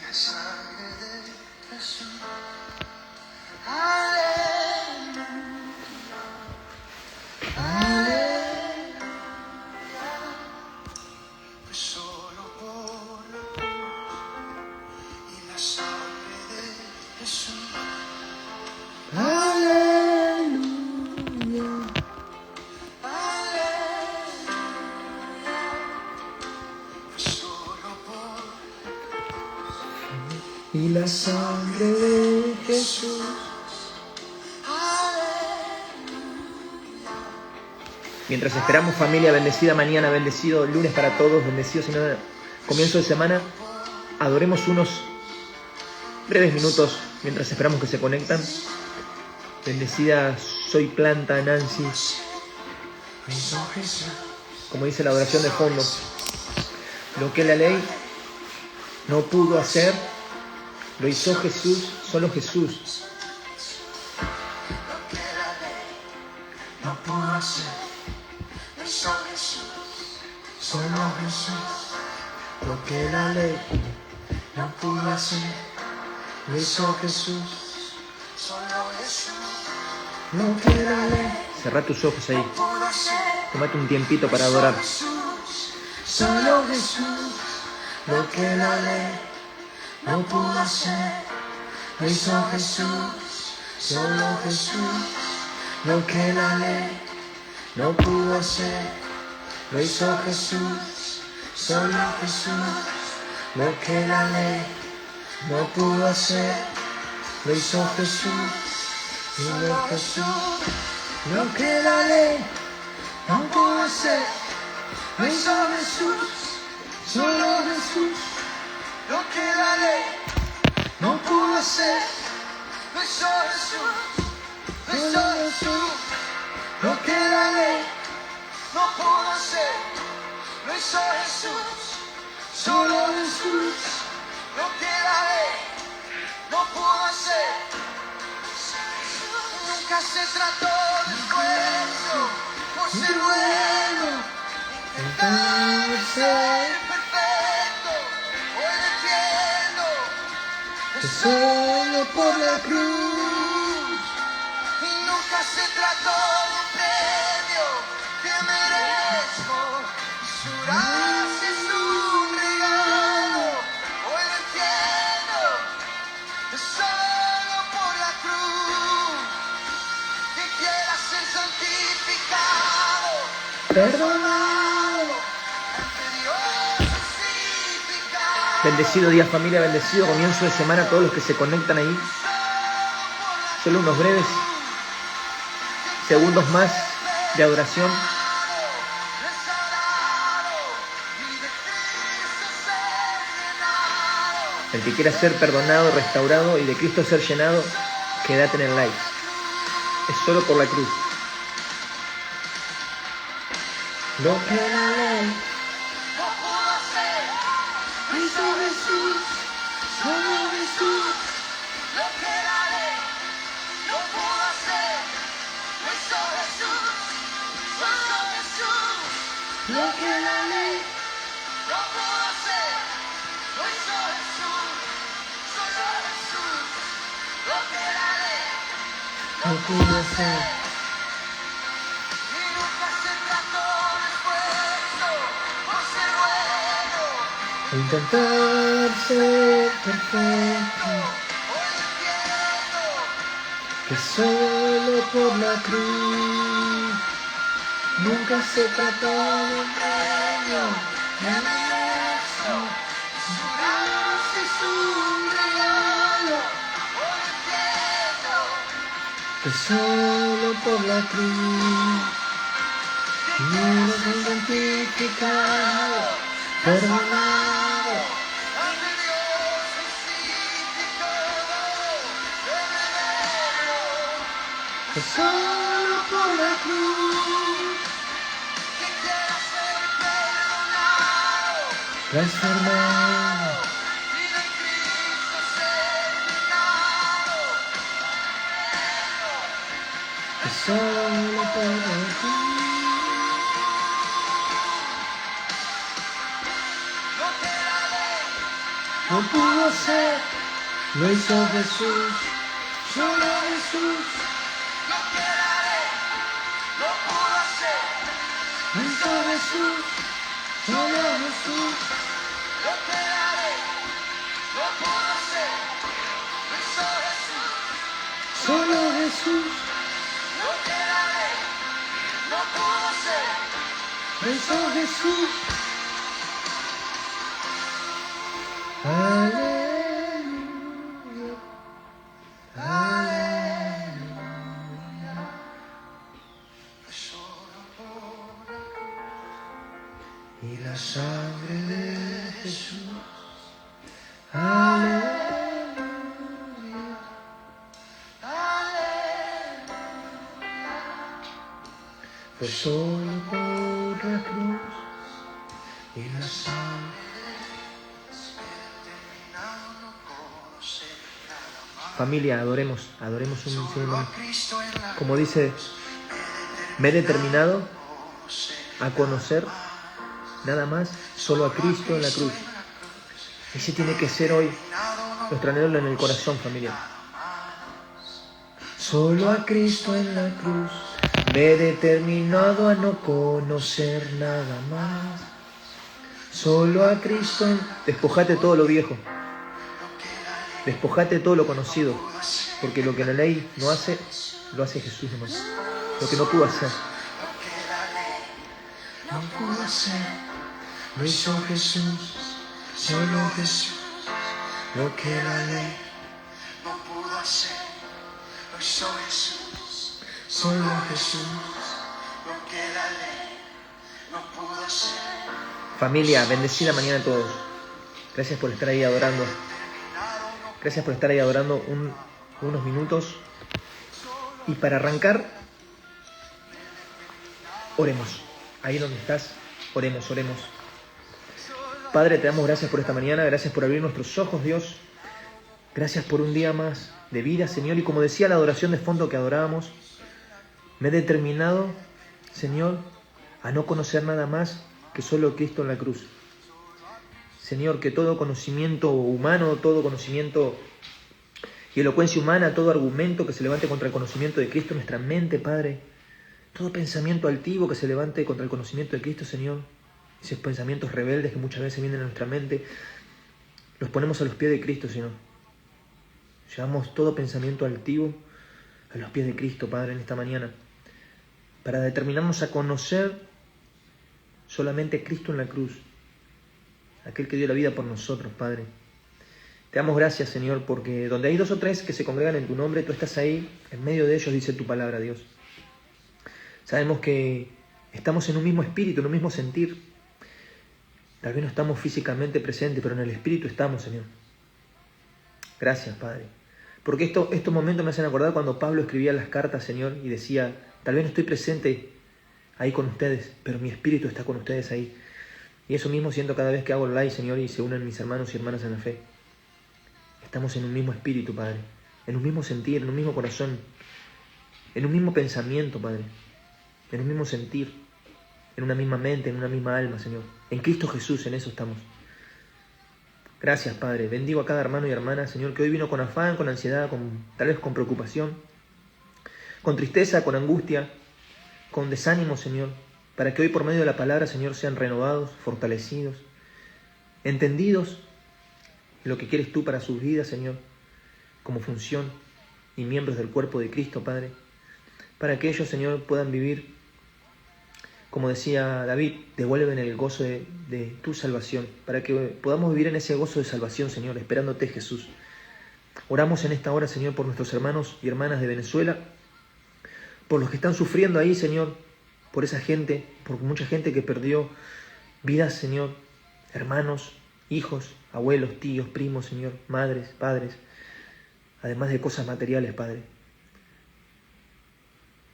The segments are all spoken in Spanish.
la sangre de Jesús. Aleluya, aleluya, pues solo por la cruz y la sangre de Jesús. Aleluya, aleluya, pues solo por y la sangre de Jesús. Mientras esperamos, familia bendecida, mañana bendecido, lunes para todos, bendecido, sino comienzo de semana, adoremos unos breves minutos mientras esperamos que se conectan. Bendecida soy planta, Nancy, como dice la oración de fondo, lo que la ley no pudo hacer, lo hizo Jesús, solo Jesús. Lo que la ley no pudo hacer, lo hizo Jesús, solo Jesús. Lo que la ley no pudo hacer, lo hizo Jesús, solo Jesús. Lo que la ley Cerrá tus ojos ahí, no pudo hacer, tómate un tiempito para adorar. solo Jesús. Lo que la ley no pudo hacer, lo hizo Jesús, solo Jesús. Lo que la ley no pudo hacer, lo hizo Jesús, solo Jesús. Lo que la ley no pudo hacer, lo hizo Jesús, solo Jesús. Lo que la ley no pudo hacer, lo hizo Jesús, solo Jesús. Lo que la ley no pudo hacer, lo hizo Jesús, solo Jesús. Lo que la ley no pudo hacer, lo hizo Jesús, solo Jesús. Lo que la ley no pudo hacer, nunca se trató de esfuerzo por ser bueno, intentar ser perfecto. Hoy entiendo que solo por la cruz, y nunca se trató de un premio que merezco. Su gracia es un regalo. Hoy entiendo que solo por la cruz, que quiera ser santificado, perdonado, ante Dios justificado. Bendecido día, familia, bendecido comienzo de semana a todos los que se conectan ahí. Solo unos breves segundos más de adoración. El que quiera ser perdonado, restaurado y de Cristo ser llenado, quédate en el like. Es solo por la cruz. Lo que la ley no pudo hacer, lo hizo Jesús, solo Jesús. Lo que la ley no pudo hacer, lo hizo Jesús, solo Jesús. Lo que la ley no pudo hacer, lo hizo Jesús, solo Jesús. Lo que la ley no pudo hacer, y nunca se trató de esfuerzo por ser bueno, intentar ser perfecto. Hoy entiendo que solo por la cruz, nunca se trató de un premio que merezco. Su gracia es un regalo. Hoy entiendo que solo por la cruz, no soy santificado, perdonado, ante Dios justificado. Que solo por la cruz, que quiera ser perdonado, transformado, y de Cristo ser llenado. Que solo por la cruz. Lo que la ley no pudo ser, lo hizo Jesús, solo Jesús. Lo que haré, no pudo ser, lo hizo Jesús, solo Jesús. Lo que haré, no pudo ser, lo hizo Jesús, solo Jesús. Lo que haré, no pudo ser, lo hizo Jesús. Aleluya, aleluya. Solo por la cruz y la sangre de Jesús. Aleluya, aleluya. Fue solo por la cruz y la sangre. Familia, adoremos un segundo. Como dice, me he determinado a conocer nada más solo a Cristo en la cruz. Ese tiene que ser hoy nuestro anhelo en el corazón, familia. Solo a Cristo en la cruz me he determinado a no conocer nada más. Solo a Cristo en... Despojate todo lo viejo. Despojate todo lo conocido, porque lo que la ley no hace, lo hace Jesús nomás. Lo que no pudo hacer. No pudo hacer, lo hizo Jesús, solo Jesús. Lo que la ley no pudo hacer, lo hizo Jesús, solo Jesús. Lo que la ley no pudo hacer. Familia, bendecida mañana a todos. Gracias por estar ahí adorando. Gracias por estar ahí adorando unos minutos. Y para arrancar, oremos. Ahí donde estás, oremos. Padre, te damos gracias por esta mañana. Gracias por abrir nuestros ojos, Dios. Gracias por un día más de vida, Señor. Y como decía la adoración de fondo que adorábamos, me he determinado, Señor, a no conocer nada más que solo Cristo en la cruz. Señor, que todo conocimiento humano, todo conocimiento y elocuencia humana, todo argumento que se levante contra el conocimiento de Cristo en nuestra mente, Padre, todo pensamiento altivo que se levante contra el conocimiento de Cristo, Señor, esos pensamientos rebeldes que muchas veces vienen a nuestra mente, los ponemos a los pies de Cristo, Señor. Llevamos todo pensamiento altivo a los pies de Cristo, Padre, en esta mañana, para determinarnos a conocer solamente a Cristo en la cruz, aquel que dio la vida por nosotros, Padre. Te damos gracias, Señor, porque donde hay 2 o 3 que se congregan en tu nombre, tú estás ahí, en medio de ellos, dice tu palabra, Dios. Sabemos que estamos en un mismo espíritu, en un mismo sentir. Tal vez no estamos físicamente presentes, pero en el espíritu estamos, Señor. Gracias, Padre. Porque estos momentos me hacen acordar cuando Pablo escribía las cartas, Señor, y decía, tal vez no estoy presente ahí con ustedes, pero mi espíritu está con ustedes ahí. Y eso mismo siento cada vez que hago live, Señor, y se unen mis hermanos y hermanas en la fe. Estamos en un mismo espíritu, Padre, en un mismo sentir, en un mismo corazón, en un mismo pensamiento, Padre, en un mismo sentir, en una misma mente, en una misma alma, Señor. En Cristo Jesús, en eso estamos. Gracias, Padre. Bendigo a cada hermano y hermana, Señor, que hoy vino con afán, con ansiedad, tal vez con preocupación, con tristeza, con angustia, con desánimo, Señor, para que hoy por medio de la palabra, Señor, sean renovados, fortalecidos, entendidos lo que quieres tú para sus vidas, Señor, como función y miembros del cuerpo de Cristo, Padre, para que ellos, Señor, puedan vivir, como decía David, devuelven el gozo de tu salvación, para que podamos vivir en ese gozo de salvación, Señor, esperándote, Jesús. Oramos en esta hora, Señor, por nuestros hermanos y hermanas de Venezuela, por los que están sufriendo ahí, Señor, por esa gente, por mucha gente que perdió vidas, Señor, hermanos, hijos, abuelos, tíos, primos, Señor, madres, padres, además de cosas materiales, Padre.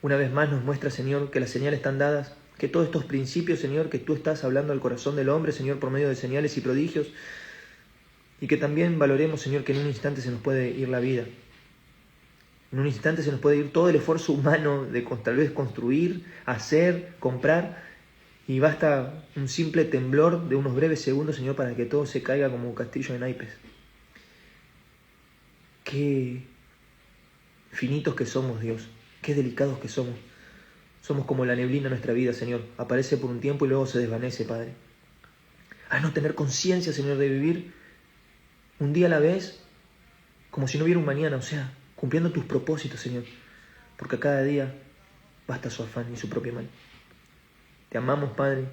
Una vez más nos muestra, Señor, que las señales están dadas, que todos estos principios, Señor, que tú estás hablando al corazón del hombre, Señor, por medio de señales y prodigios, y que también valoremos, Señor, que en un instante se nos puede ir la vida. En un instante se nos puede ir todo el esfuerzo humano de tal vez construir, hacer, comprar, Y basta un simple temblor de unos breves segundos, Señor, para que todo se caiga como un castillo de naipes. Qué finitos que somos, Dios. Qué delicados que somos. Somos como la neblina en nuestra vida, Señor. Aparece por un tiempo y luego se desvanece, Padre. A no tener conciencia, Señor, de vivir un día a la vez, como si no hubiera un mañana, o sea, cumpliendo tus propósitos, Señor. Porque cada día basta su afán y su propio mal. Te amamos, Padre.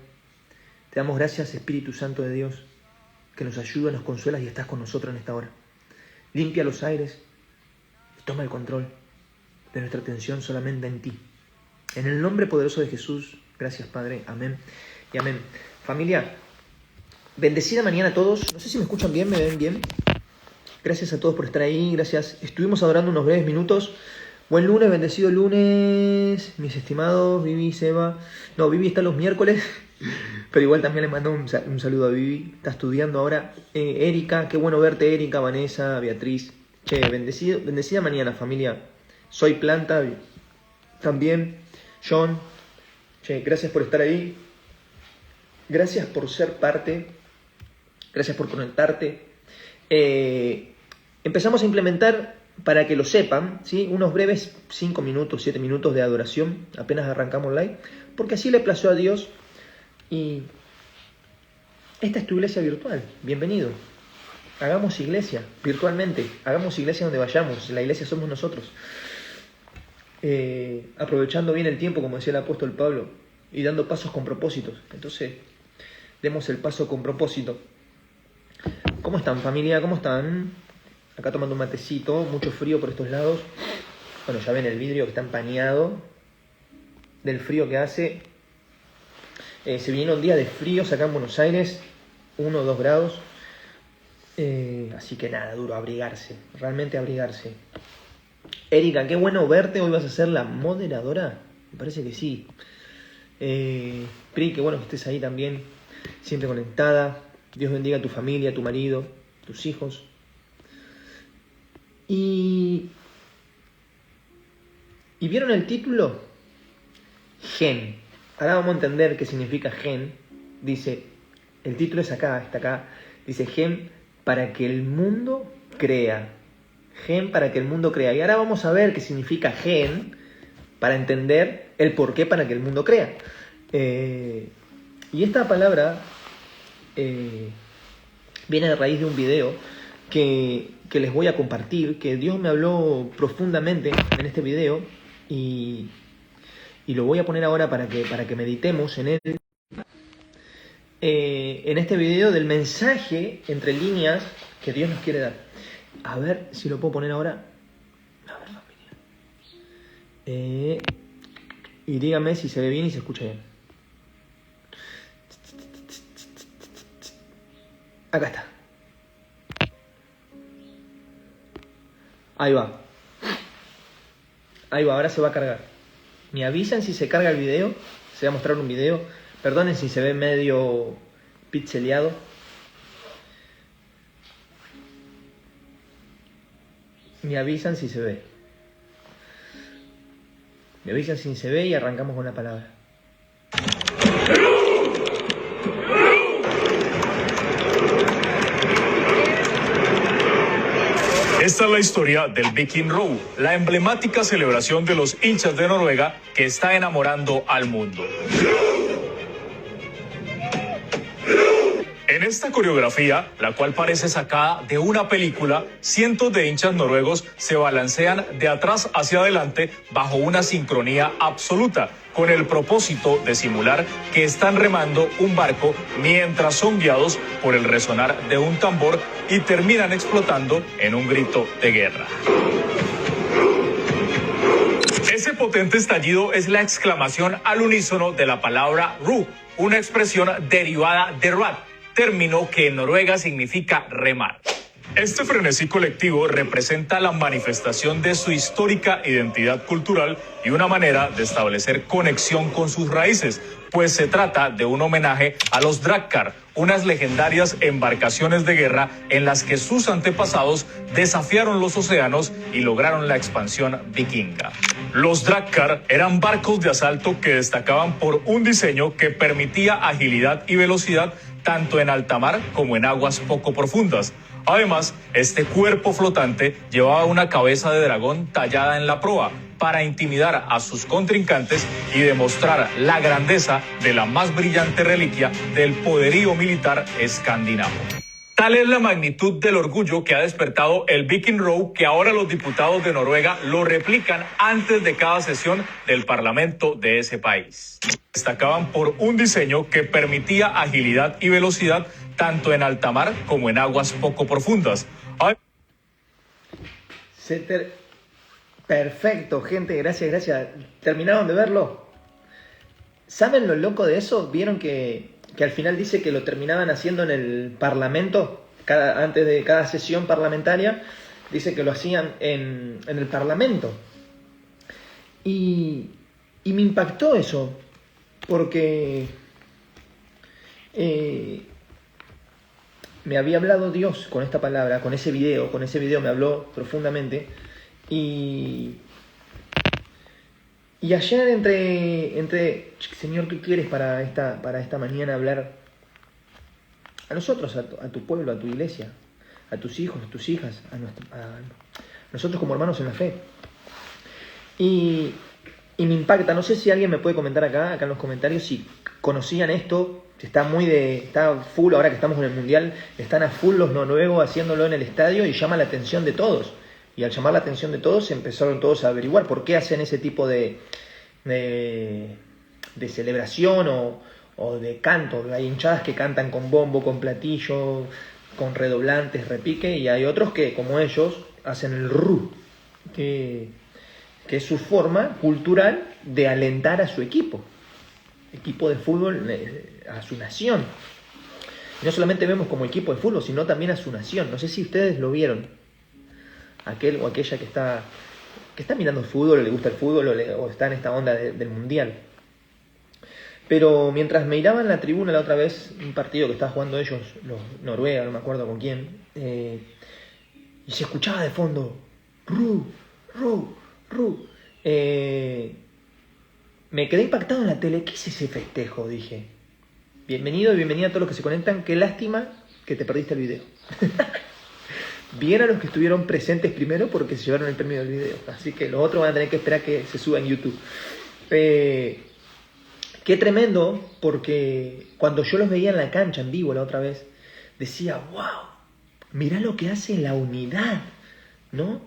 Te damos gracias, Espíritu Santo de Dios, que nos ayuda, nos consuela y estás con nosotros en esta hora. Limpia los aires y toma el control de nuestra atención solamente en ti. En el nombre poderoso de Jesús, gracias, Padre. Amén y amén. Familia, bendecida mañana a todos. No sé si me escuchan bien, me ven bien. Gracias a todos por estar ahí. Gracias. Estuvimos adorando unos breves minutos. Buen lunes, bendecido lunes, mis estimados, Vivi, Seba. No, Vivi está los miércoles, pero igual también le mando un saludo a Vivi. Está estudiando ahora. Erika, qué bueno verte, Erika, Vanessa, Beatriz. Che, bendecida mañana, familia. Soy Planta, también. John, che, gracias por estar ahí. Gracias por ser parte. Gracias por conectarte. Empezamos a implementar, para que lo sepan, ¿sí?, unos breves 5 minutos, 7 minutos de adoración, apenas arrancamos live, porque así le plació a Dios. Y esta es tu iglesia virtual, bienvenido. Hagamos iglesia virtualmente, hagamos iglesia donde vayamos, la iglesia somos nosotros. Aprovechando bien el tiempo, como decía el apóstol Pablo, y dando pasos con propósitos. Entonces, demos el paso con propósito. ¿Cómo están, familia? ¿Cómo están? Acá tomando un matecito, mucho frío por estos lados. Bueno, ya ven el vidrio que está empañado del frío que hace. Se vinieron días de frío acá en Buenos Aires, 1 o 2 grados. Así que nada, duro, abrigarse, realmente abrigarse. Erika, qué bueno verte, hoy vas a ser la moderadora. Me parece que sí. Pri, qué bueno que estés ahí también, siempre conectada. Dios bendiga a tu familia, a tu marido, tus hijos. ¿Y vieron el título? Gen. Ahora vamos a entender qué significa gen. Dice, el título es acá, está acá. Dice, gen para que el mundo crea. Gen para que el mundo crea. Y ahora vamos a ver qué significa gen para entender el porqué para que el mundo crea. Y esta palabra viene de raíz de un video que les voy a compartir, que Dios me habló profundamente en este video y lo voy a poner ahora para que meditemos en él. En este video del mensaje entre líneas que Dios nos quiere dar. A ver si lo puedo poner ahora. A ver, familia. Y díganme si se ve bien y se escucha bien. Acá está. Ahí va. Ahí va, ahora se va a cargar. Me avisan si se carga el video. Se va a mostrar un video. Perdonen si se ve medio pixeleado. Me avisan si se ve. Me avisan si se ve y arrancamos con la palabra. Esta es la historia del Viking Row, la emblemática celebración de los hinchas de Noruega que está enamorando al mundo. En esta coreografía, la cual parece sacada de una película, cientos de hinchas noruegos se balancean de atrás hacia adelante bajo una sincronía absoluta, con el propósito de simular que están remando un barco mientras son guiados por el resonar de un tambor y terminan explotando en un grito de guerra. Ese potente estallido es la exclamación al unísono de la palabra ru, una expresión derivada de rat, término que en Noruega significa remar. Este frenesí colectivo representa la manifestación de su histórica identidad cultural y una manera de establecer conexión con sus raíces, pues se trata de un homenaje a los Drakkar, unas legendarias embarcaciones de guerra en las que sus antepasados desafiaron los océanos y lograron la expansión vikinga. Los dragcar eran barcos de asalto que destacaban por un diseño que permitía agilidad y velocidad tanto en alta mar como en aguas poco profundas. Además, este cuerpo flotante llevaba una cabeza de dragón tallada en la proa para intimidar a sus contrincantes y demostrar la grandeza de la más brillante reliquia del poderío militar escandinavo. Tal es la magnitud del orgullo que ha despertado el Viking Row que ahora los diputados de Noruega lo replican antes de cada sesión del parlamento de ese país. Destacaban por un diseño que permitía agilidad y velocidad tanto en alta mar como en aguas poco profundas. Perfecto, gente, gracias. ¿Terminaron de verlo? ¿Saben lo loco de eso? ¿Vieron que al final dice que lo terminaban haciendo en el Parlamento? Antes de cada sesión parlamentaria, dice que lo hacían en el Parlamento. Y me impactó eso, porque me había hablado Dios con esta palabra, con ese video me habló profundamente. Y ayer entre Señor, ¿qué quieres para esta mañana hablar a nosotros, a tu pueblo, a tu iglesia, a tus hijos, a tus hijas, a nosotros como hermanos en la fe? Y me impacta, no sé si alguien me puede comentar acá en los comentarios si conocían esto. Está full, ahora que estamos en el Mundial, están a full los noruegos haciéndolo en el estadio y llama la atención de todos. Y al llamar la atención de todos, empezaron todos a averiguar por qué hacen ese tipo de celebración o de canto. Hay hinchadas que cantan con bombo, con platillo, con redoblantes, repique, y hay otros que, como ellos, hacen el ru, que es su forma cultural de alentar a su equipo de fútbol, a su nación. Y no solamente vemos como equipo de fútbol, sino también a su nación. No sé si ustedes lo vieron. Aquel o aquella que está mirando el fútbol, o le gusta el fútbol, o está en esta onda del mundial. Pero mientras me miraba en la tribuna la otra vez, un partido que estaban jugando ellos, los Noruega, no me acuerdo con quién, y se escuchaba de fondo, ru, ru, ru. Me quedé impactado en la tele. ¿Qué es ese festejo? Dije. Bienvenido y bienvenida a todos los que se conectan. Qué lástima que te perdiste el video. Bien a los que estuvieron presentes primero porque se llevaron el premio del video. Así que los otros van a tener que esperar que se suba en YouTube. Qué tremendo, porque cuando yo los veía en la cancha en vivo la otra vez, decía, wow, mirá lo que hace la unidad, ¿no?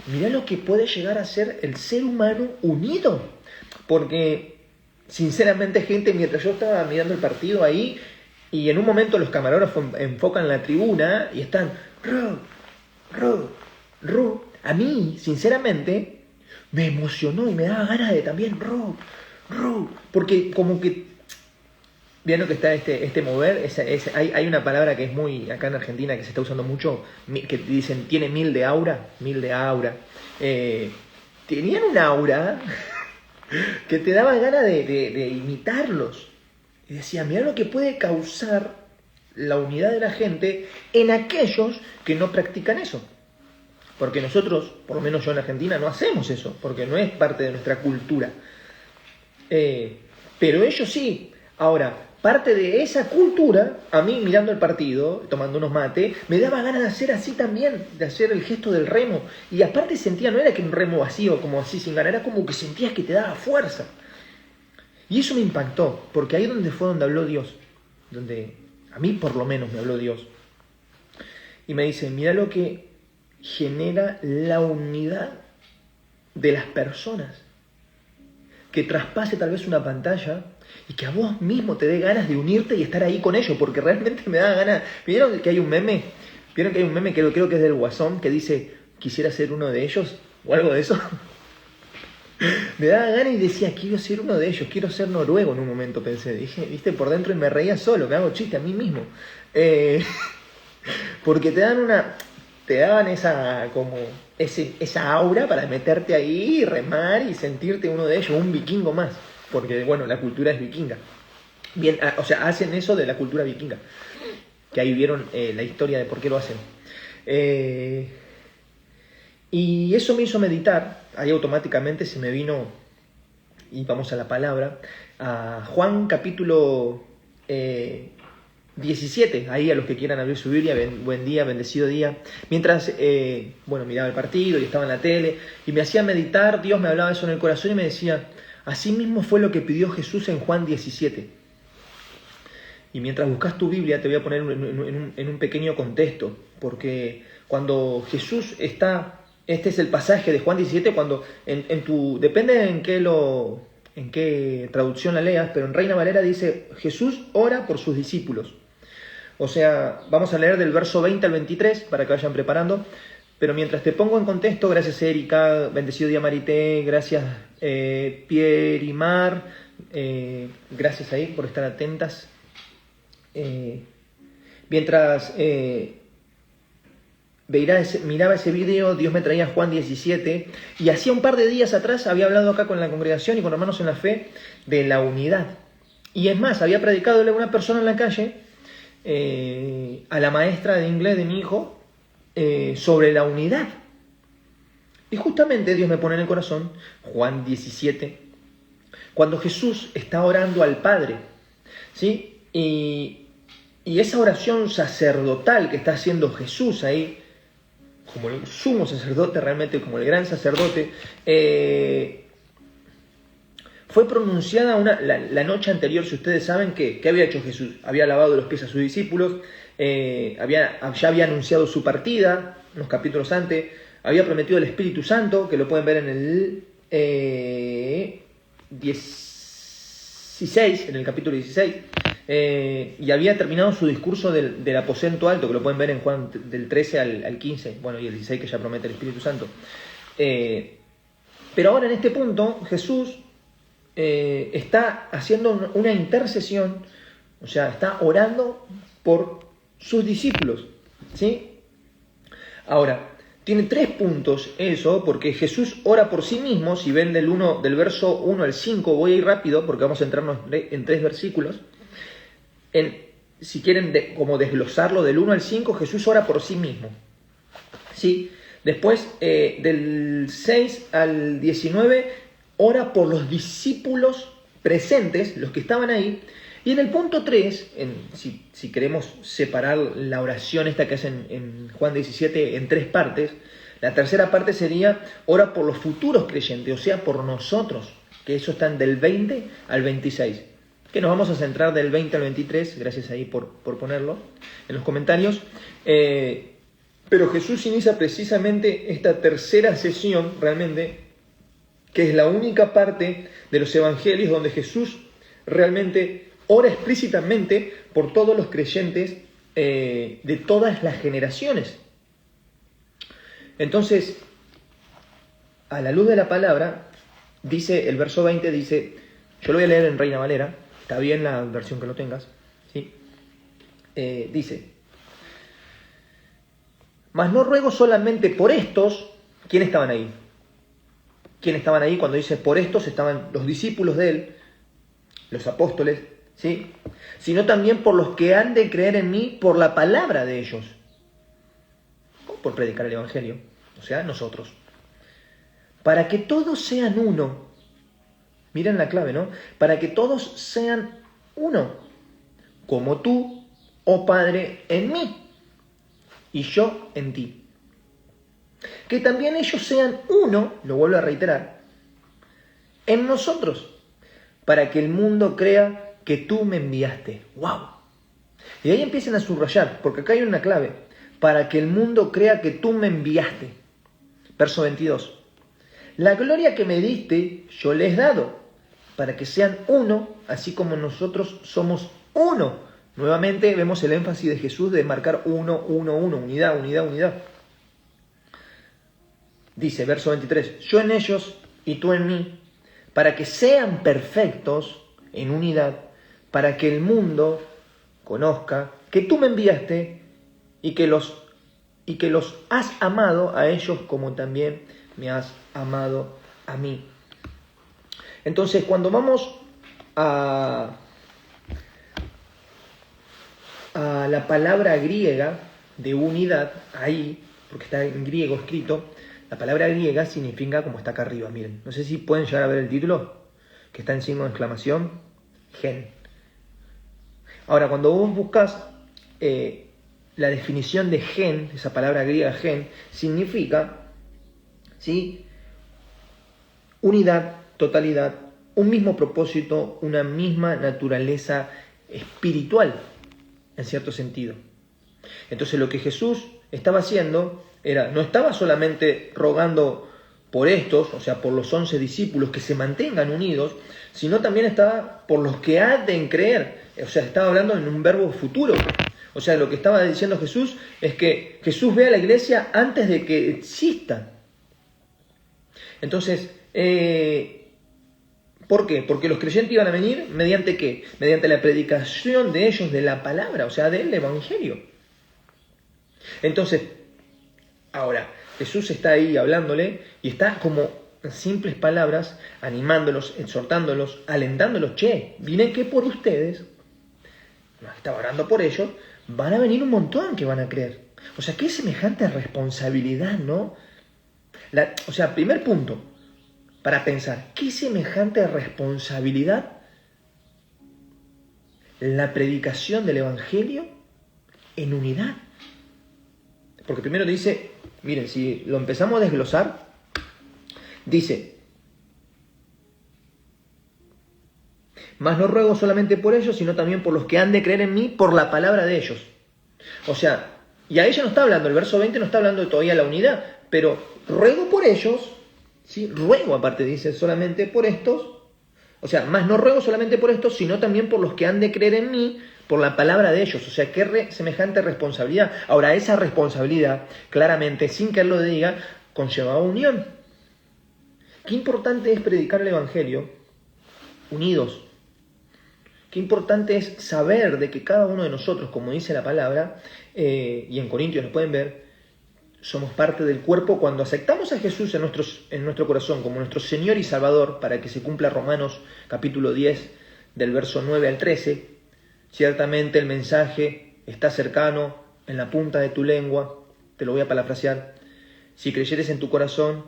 Mirá lo que puede llegar a ser el ser humano unido. Porque, sinceramente, gente, mientras yo estaba mirando el partido ahí, y en un momento los camarógrafos enfocan la tribuna y están ru. A mí, sinceramente, me emocionó y me daba ganas de también ru. Porque como que, ¿vieron que está este mover? Hay una palabra que es muy, acá en Argentina, que se está usando mucho, que dicen, tiene mil de aura. Tenían un aura que te daba ganas de imitarlos. Y decía, mirá lo que puede causar la unidad de la gente en aquellos que no practican eso. Porque nosotros, por lo menos yo en Argentina, no hacemos eso, porque no es parte de nuestra cultura. Pero ellos sí. Ahora, parte de esa cultura, a mí mirando el partido, tomando unos mates, me daba ganas de hacer así también, de hacer el gesto del remo. Y aparte sentía, no era que un remo vacío, como así sin ganar, era como que sentías que te daba fuerza. Y eso me impactó, porque ahí fue donde habló Dios, donde a mí por lo menos me habló Dios. Y me dice, mira lo que genera la unidad de las personas, que traspase tal vez una pantalla y que a vos mismo te dé ganas de unirte y estar ahí con ellos, porque realmente me da ganas. ¿Vieron que hay un meme? ¿Vieron que hay un meme que creo que es del Guasón, que dice, quisiera ser uno de ellos? O algo de eso. Me daba ganas y decía, quiero ser uno de ellos, quiero ser noruego en un momento, pensé. Dije, viste, por dentro y me reía solo, me hago chiste a mí mismo. Porque te daban esa aura para meterte ahí, remar y sentirte uno de ellos, un vikingo más. Porque, bueno, la cultura es vikinga. Bien, o sea, hacen eso de la cultura vikinga. Que ahí vieron la historia de por qué lo hacen. Y eso me hizo meditar, ahí automáticamente se me vino, y vamos a la palabra, a Juan capítulo 17, ahí a los que quieran abrir su Biblia, buen día, bendecido día. Mientras, miraba el partido y estaba en la tele y me hacía meditar, Dios me hablaba eso en el corazón y me decía, así mismo fue lo que pidió Jesús en Juan 17. Y mientras buscas tu Biblia te voy a poner en un pequeño contexto, porque cuando Jesús está, este es el pasaje de Juan 17, cuando depende en qué traducción la leas, pero en Reina Valera dice, Jesús ora por sus discípulos. O sea, vamos a leer del verso 20 al 23 para que vayan preparando. Pero mientras te pongo en contexto, gracias Erika, bendecido día Marité, gracias Pierre y Mar, gracias ahí por estar atentas. Mientras miraba ese video, Dios me traía Juan 17, y hacía un par de días atrás había hablado acá con la congregación y con hermanos en la fe de la unidad. Y es más, había predicado a una persona en la calle, a la maestra de inglés de mi hijo, sobre la unidad. Y justamente Dios me pone en el corazón Juan 17, cuando Jesús está orando al Padre, ¿sí? Y esa oración sacerdotal que está haciendo Jesús ahí, como el sumo sacerdote, realmente como el gran sacerdote, fue pronunciada la noche anterior. Si ustedes saben ¿qué había hecho Jesús? Había lavado los pies a sus discípulos, ya había anunciado su partida unos capítulos antes, había prometido el Espíritu Santo, que lo pueden ver en el 16, en el capítulo 16, y había terminado su discurso del aposento alto, que lo pueden ver en Juan del 13 al 15, y el 16 que ya promete el Espíritu Santo. Pero ahora en este punto Jesús está haciendo una intercesión, o sea, está orando por sus discípulos, ¿sí? Ahora, tiene 3 puntos eso, porque Jesús ora por sí mismo. Si ven del verso 1 al 5, voy a ir rápido porque vamos a entrarnos en 3 versículos. Si quieren como desglosarlo del 1 al 5, Jesús ora por sí mismo, ¿sí? Después, del 6 al 19, ora por los discípulos presentes, los que estaban ahí. Y en el punto 3, si queremos separar la oración esta que hace en Juan 17 en 3 partes, la tercera parte sería ora por los futuros creyentes, o sea, por nosotros, que eso están del 20 al 26. Que nos vamos a centrar del 20 al 23, gracias ahí por ponerlo en los comentarios. Pero Jesús inicia precisamente esta tercera sesión, realmente, que es la única parte de los evangelios donde Jesús realmente ora explícitamente por todos los creyentes de todas las generaciones. Entonces, a la luz de la palabra, dice el verso 20, dice, yo lo voy a leer en Reina Valera, está bien la versión que lo tengas, ¿sí? Dice, mas no ruego solamente por estos. ¿Quiénes estaban ahí? ¿Quiénes estaban ahí? Cuando dice por estos, estaban los discípulos de él, los apóstoles, ¿sí? Sino también por los que han de creer en mí por la palabra de ellos, o por predicar el evangelio, o sea, nosotros, para que todos sean uno. Miren la clave, ¿no? Para que todos sean uno, como tú, oh Padre, en mí y yo en ti. Que también ellos sean uno, lo vuelvo a reiterar, en nosotros, para que el mundo crea que tú me enviaste. ¡Wow! Y ahí empiecen a subrayar, porque acá hay una clave. Para que el mundo crea que tú me enviaste. Verso 22. La gloria que me diste, yo les he dado, para que sean uno, así como nosotros somos uno. Nuevamente vemos el énfasis de Jesús de marcar uno, unidad, unidad, unidad. Dice, verso 23, yo en ellos y tú en mí, para que sean perfectos en unidad, para que el mundo conozca que tú me enviaste y que los has amado a ellos como también me has amado a mí. Entonces, cuando vamos a la palabra griega de unidad, ahí, porque está en griego escrito, La palabra griega significa como está acá arriba, miren. No sé si pueden llegar a ver el título, que está en signo de exclamación, gen. Ahora, cuando vos buscas la definición de gen, esa palabra griega gen, significa, ¿sí?, unidad, totalidad, un mismo propósito, una misma naturaleza espiritual, en cierto sentido. Entonces lo que Jesús estaba haciendo era, no estaba solamente rogando por estos, o sea, por los 11 discípulos que se mantengan unidos, sino también estaba por los que han de creer, o sea, estaba hablando en un verbo futuro. O sea, lo que estaba diciendo Jesús es que Jesús ve a la iglesia antes de que exista. Entonces, ¿por qué? Porque los creyentes iban a venir mediante ¿qué? Mediante la predicación de ellos de la palabra, o sea, del evangelio. Entonces, ahora, Jesús está ahí hablándole y está como en simples palabras animándolos, exhortándolos, alentándolos. Che, vine que por ustedes, estaba orando por ellos, van a venir un montón que van a creer. O sea, qué semejante responsabilidad, ¿no? O sea, primer punto para pensar, qué semejante responsabilidad la predicación del evangelio en unidad. Porque primero dice, miren, si lo empezamos a desglosar, dice, mas no ruego solamente por ellos, sino también por los que han de creer en mí por la palabra de ellos. O sea, y a ella no está hablando, el verso 20 no está hablando de todavía la unidad, pero ruego por ellos, ¿sí? Ruego aparte dice solamente por estos, o sea, más no ruego solamente por estos, sino también por los que han de creer en mí por la palabra de ellos. O sea, qué semejante responsabilidad. Ahora, esa responsabilidad, claramente, sin que él lo diga, conlleva unión. Qué importante es predicar el evangelio unidos. Qué importante es saber de que cada uno de nosotros, como dice la palabra, y en Corintios lo pueden ver, somos parte del cuerpo cuando aceptamos a Jesús en nuestro corazón como nuestro Señor y Salvador, para que se cumpla Romanos capítulo 10, del verso 9 al 13. Ciertamente el mensaje está cercano, en la punta de tu lengua, te lo voy a parafrasear. Si creyeres en tu corazón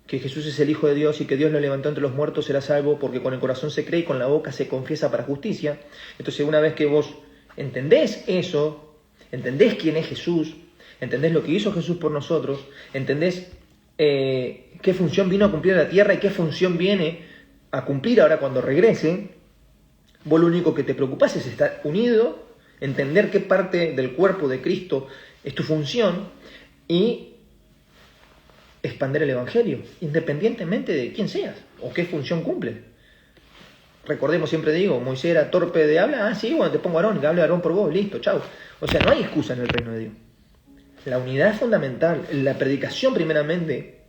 que Jesús es el Hijo de Dios y que Dios lo levantó entre los muertos, serás salvo, porque con el corazón se cree y con la boca se confiesa para justicia. Entonces, una vez que vos entendés eso, entendés quién es Jesús, entendés lo que hizo Jesús por nosotros, entendés qué función vino a cumplir en la tierra y qué función viene a cumplir ahora cuando regrese, vos lo único que te preocupás es estar unido, entender qué parte del cuerpo de Cristo es tu función y expandir el evangelio, independientemente de quién seas o qué función cumple. Recordemos, siempre digo, Moisés era torpe de habla, sí, bueno, te pongo Aarón, que hable Aarón por vos, listo, chau. O sea, no hay excusa en el reino de Dios. La unidad es fundamental, la predicación primeramente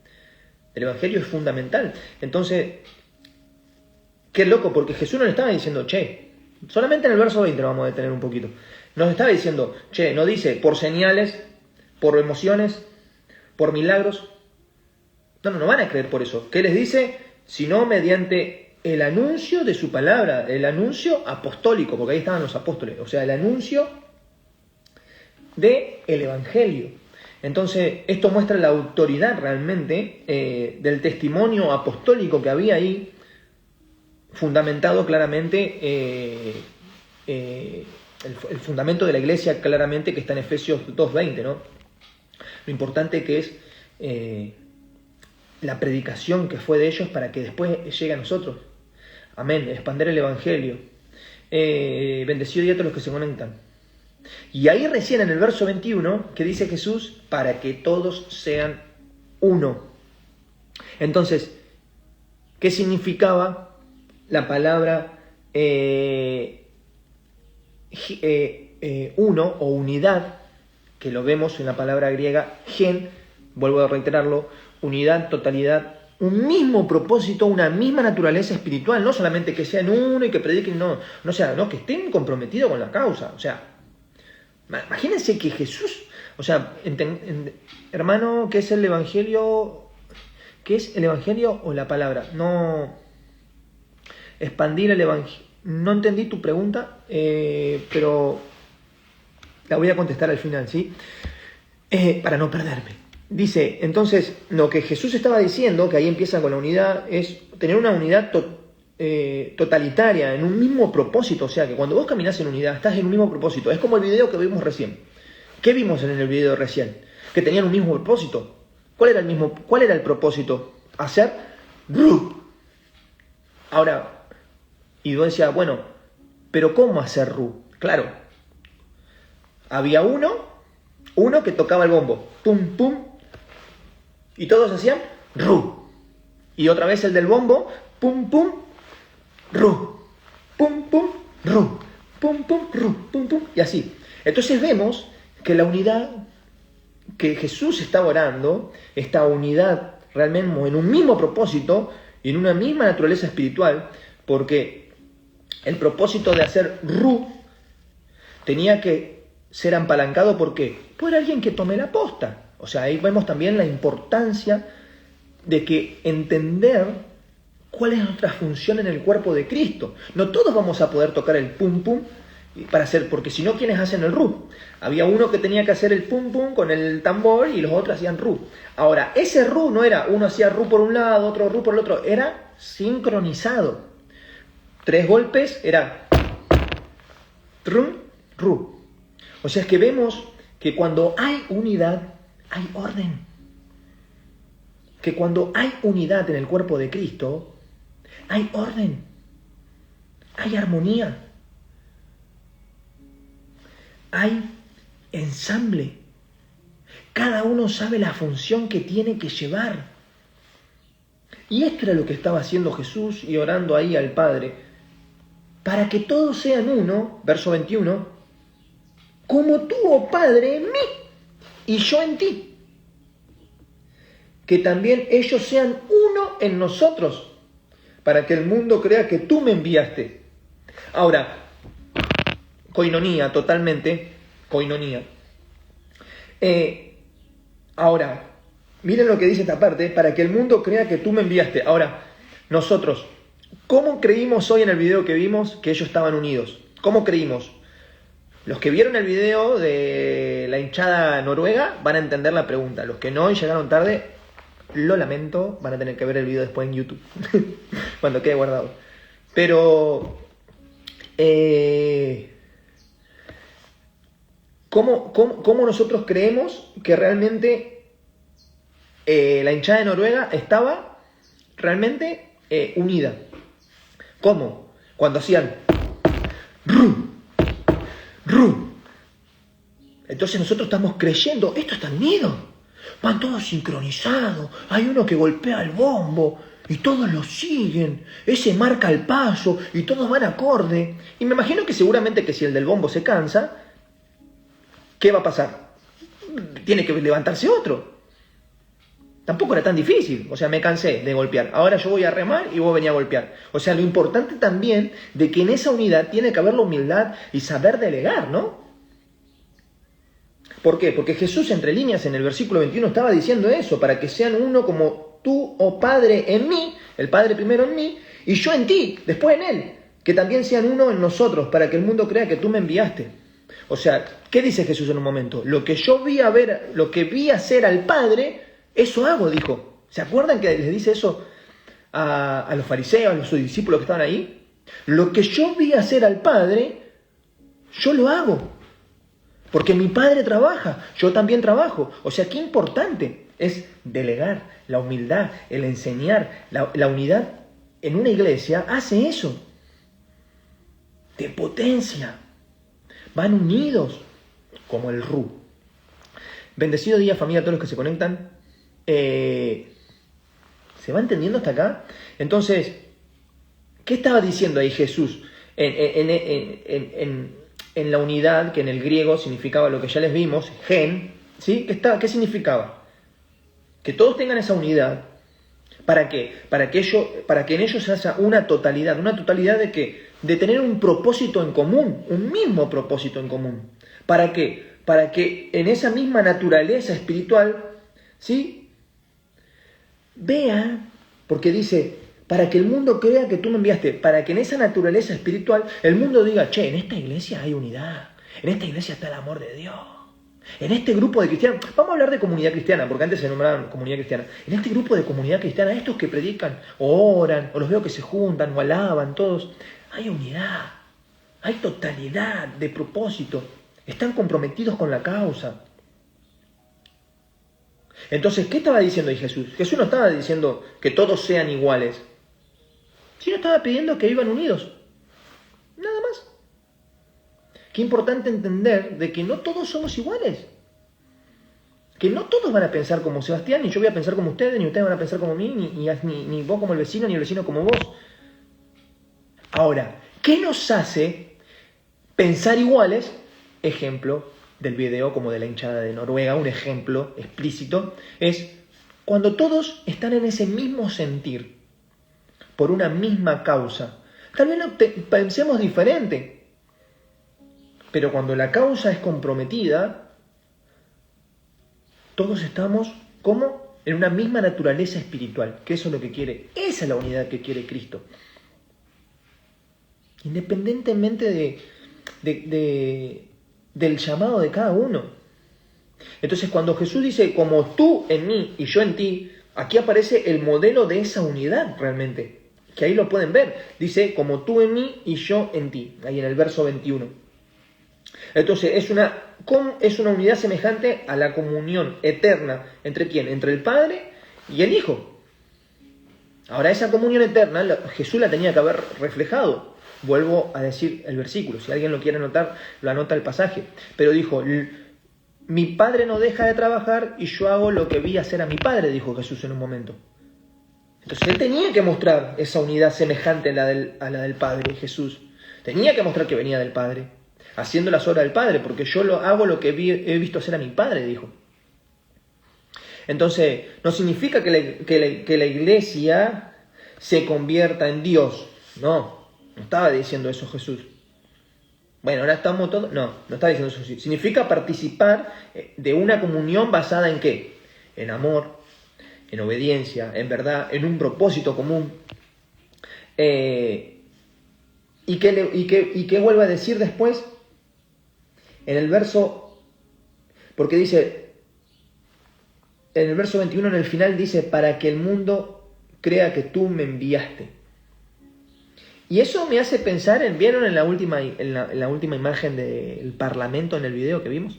del evangelio es fundamental. Entonces, qué loco, porque Jesús no le estaba diciendo, che, solamente en el verso 20 lo vamos a detener un poquito. Nos estaba diciendo, che, no dice por señales, por emociones, por milagros. No van a creer por eso. ¿Qué les dice? Sino mediante el anuncio de su palabra, el anuncio apostólico, porque ahí estaban los apóstoles, o sea, el anuncio del evangelio. Entonces, esto muestra la autoridad realmente del testimonio apostólico que había ahí, fundamentado claramente, el fundamento de la iglesia claramente que está en Efesios 2:20, ¿no? Lo importante que es la predicación que fue de ellos para que después llegue a nosotros. Amén. Expander el evangelio. Bendecido día a todos los que se conectan. Y ahí recién en el verso 21 que dice Jesús, para que todos sean uno. Entonces, ¿qué significaba la palabra uno o unidad? Que lo vemos en la palabra griega gen, vuelvo a reiterarlo, unidad, totalidad, un mismo propósito, una misma naturaleza espiritual, no solamente que sean uno y que prediquen, no, que estén comprometidos con la causa. O sea, imagínense que Jesús, o sea, hermano, ¿qué es el evangelio? ¿Qué es el evangelio o la palabra? No, expandir el evangelio. No entendí tu pregunta, pero la voy a contestar al final, ¿sí? Para no perderme. dice, entonces, lo que Jesús estaba diciendo, que ahí empieza con la unidad, es tener una unidad totalitaria, en un mismo propósito. O sea, que cuando vos caminás en unidad, estás en un mismo propósito. Es como el video que vimos recién. ¿Qué vimos en el video recién? Que tenían un mismo propósito. ¿Cuál era el propósito? Hacer RU. Ahora, y yo decía, bueno, pero ¿cómo hacer RU? Claro, había uno que tocaba el bombo, pum, pum, y todos hacían RU. Y otra vez el del bombo, pum, pum, RU, pum, pum, RU, pum, pum, RU, pum, pum, y así. Entonces vemos que la unidad que Jesús estaba orando, esta unidad realmente en un mismo propósito y en una misma naturaleza espiritual, porque el propósito de hacer RU tenía que ser apalancado. ¿Por qué? Por alguien que tome la posta. O sea, ahí vemos también la importancia de que entender cuál es nuestra función en el cuerpo de Cristo. No todos vamos a poder tocar el pum pum para hacer, porque si no, ¿quiénes hacen el RU? Había uno que tenía que hacer el pum pum con el tambor y los otros hacían RU. Ahora, ese RU no era uno hacía RU por un lado, otro RU por el otro, era sincronizado. 3 golpes era trum, RU. O sea, es que vemos que cuando hay unidad, hay orden. Que cuando hay unidad en el cuerpo de Cristo, hay orden, hay armonía, hay ensamble. Cada uno sabe la función que tiene que llevar. Y esto era lo que estaba haciendo Jesús y orando ahí al Padre, para que todos sean uno, verso 21, como tú, oh Padre, en mí y yo en ti. Que también ellos sean uno en nosotros, para que el mundo crea que tú me enviaste. Ahora, coinonía, totalmente, coinonía. Ahora, miren lo que dice esta parte, para que el mundo crea que tú me enviaste. Ahora, nosotros, ¿cómo creímos hoy en el video que vimos que ellos estaban unidos? ¿Cómo creímos? Los que vieron el video de la hinchada noruega van a entender la pregunta. Los que no y llegaron tarde, lo lamento, van a tener que ver el video después en YouTube, cuando quede guardado. Pero, ¿cómo nosotros creemos que realmente la hinchada de Noruega estaba realmente unida? ¿Cómo? Cuando hacían RU, RU. Entonces nosotros estamos creyendo, esto está unido, van todos sincronizados, hay uno que golpea el bombo y todos lo siguen, ese marca el paso y todos van acorde. Y me imagino que seguramente que si el del bombo se cansa, ¿qué va a pasar? Tiene que levantarse otro. Tampoco era tan difícil, o sea, me cansé de golpear, ahora yo voy a remar y vos venís a golpear. O sea, lo importante también de que en esa unidad tiene que haber la humildad y saber delegar, ¿no? ¿Por qué? Porque Jesús, entre líneas, en el versículo 21 estaba diciendo eso, para que sean uno como tú, oh Padre, en mí, el Padre primero en mí, y yo en ti, después en Él, que también sean uno en nosotros, para que el mundo crea que tú me enviaste. O sea, ¿qué dice Jesús en un momento? Lo que yo vi hacer al Padre, eso hago, dijo. ¿Se acuerdan que les dice eso a los fariseos, a los discípulos que estaban ahí? Lo que yo vi hacer al Padre, yo lo hago. Porque mi Padre trabaja, yo también trabajo. O sea, qué importante es delegar, la humildad, el enseñar, la unidad en una iglesia hace eso. Te potencia. Van unidos como el RU. Bendecido día, familia, a todos los que se conectan. ¿Se va entendiendo hasta acá? Entonces, ¿qué estaba diciendo ahí Jesús en la unidad, que en el griego significaba lo que ya les vimos, gen, ¿sí? ¿Qué significaba? Que todos tengan esa unidad. ¿Para qué? Para que en ellos se haga una totalidad de qué? De tener un propósito en común, un mismo propósito en común. ¿Para qué? Para que en esa misma naturaleza espiritual, ¿sí? Vea, porque dice, para que el mundo crea que tú me enviaste, para que en esa naturaleza espiritual el mundo diga, che, en esta iglesia hay unidad, en esta iglesia está el amor de Dios, En este grupo de cristianos, vamos a hablar de comunidad cristiana, porque antes se nombraban comunidad cristiana. En este grupo de comunidad cristiana, estos que predican, o oran, o los veo que se juntan, o alaban, todos, hay unidad, hay totalidad de propósito, están comprometidos con la causa. Entonces, ¿qué estaba diciendo ahí Jesús? Jesús no estaba diciendo que todos sean iguales, sino estaba pidiendo que vivan unidos. Nada más. Qué importante entender de que no todos somos iguales. Que no todos van a pensar como Sebastián, ni yo voy a pensar como ustedes, ni ustedes van a pensar como mí, ni vos como el vecino, ni el vecino como vos. Ahora, ¿qué nos hace pensar iguales? Ejemplo del video como de la hinchada de Noruega, un ejemplo explícito, es cuando todos están en ese mismo sentir, por una misma causa. Tal vez no pensemos diferente, pero cuando la causa es comprometida, todos estamos como en una misma naturaleza espiritual, que eso es lo que quiere, esa es la unidad que quiere Cristo. Independientemente del llamado de cada uno. Entonces cuando Jesús dice, como tú en mí y yo en ti, aquí aparece el modelo de esa unidad realmente, que ahí lo pueden ver. Dice, como tú en mí y yo en ti, ahí en el verso 21. Entonces es una unidad semejante a la comunión eterna. ¿Entre quién? Entre el Padre y el Hijo. Ahora esa comunión eterna Jesús la tenía que haber reflejado. Vuelvo a decir el versículo, si alguien lo quiere anotar, lo anota el pasaje. Pero dijo, mi Padre no deja de trabajar y yo hago lo que vi hacer a mi Padre, dijo Jesús en un momento. Entonces él tenía que mostrar esa unidad semejante a la del Padre, Jesús. Tenía que mostrar que venía del Padre, haciendo las obras del Padre, porque yo hago lo que he visto hacer a mi Padre, dijo. Entonces, no significa que la iglesia se convierta en Dios. No estaba diciendo eso Jesús. Bueno, ahora estamos todos... No estaba diciendo eso. Significa participar de una comunión basada en ¿qué? En amor, en obediencia, en verdad, en un propósito común. ¿Y qué vuelve a decir después? En el verso, porque dice, en el verso 21, en el final dice, para que el mundo crea que tú me enviaste. Y eso me hace pensar ¿vieron en la última imagen del Parlamento en el video que vimos?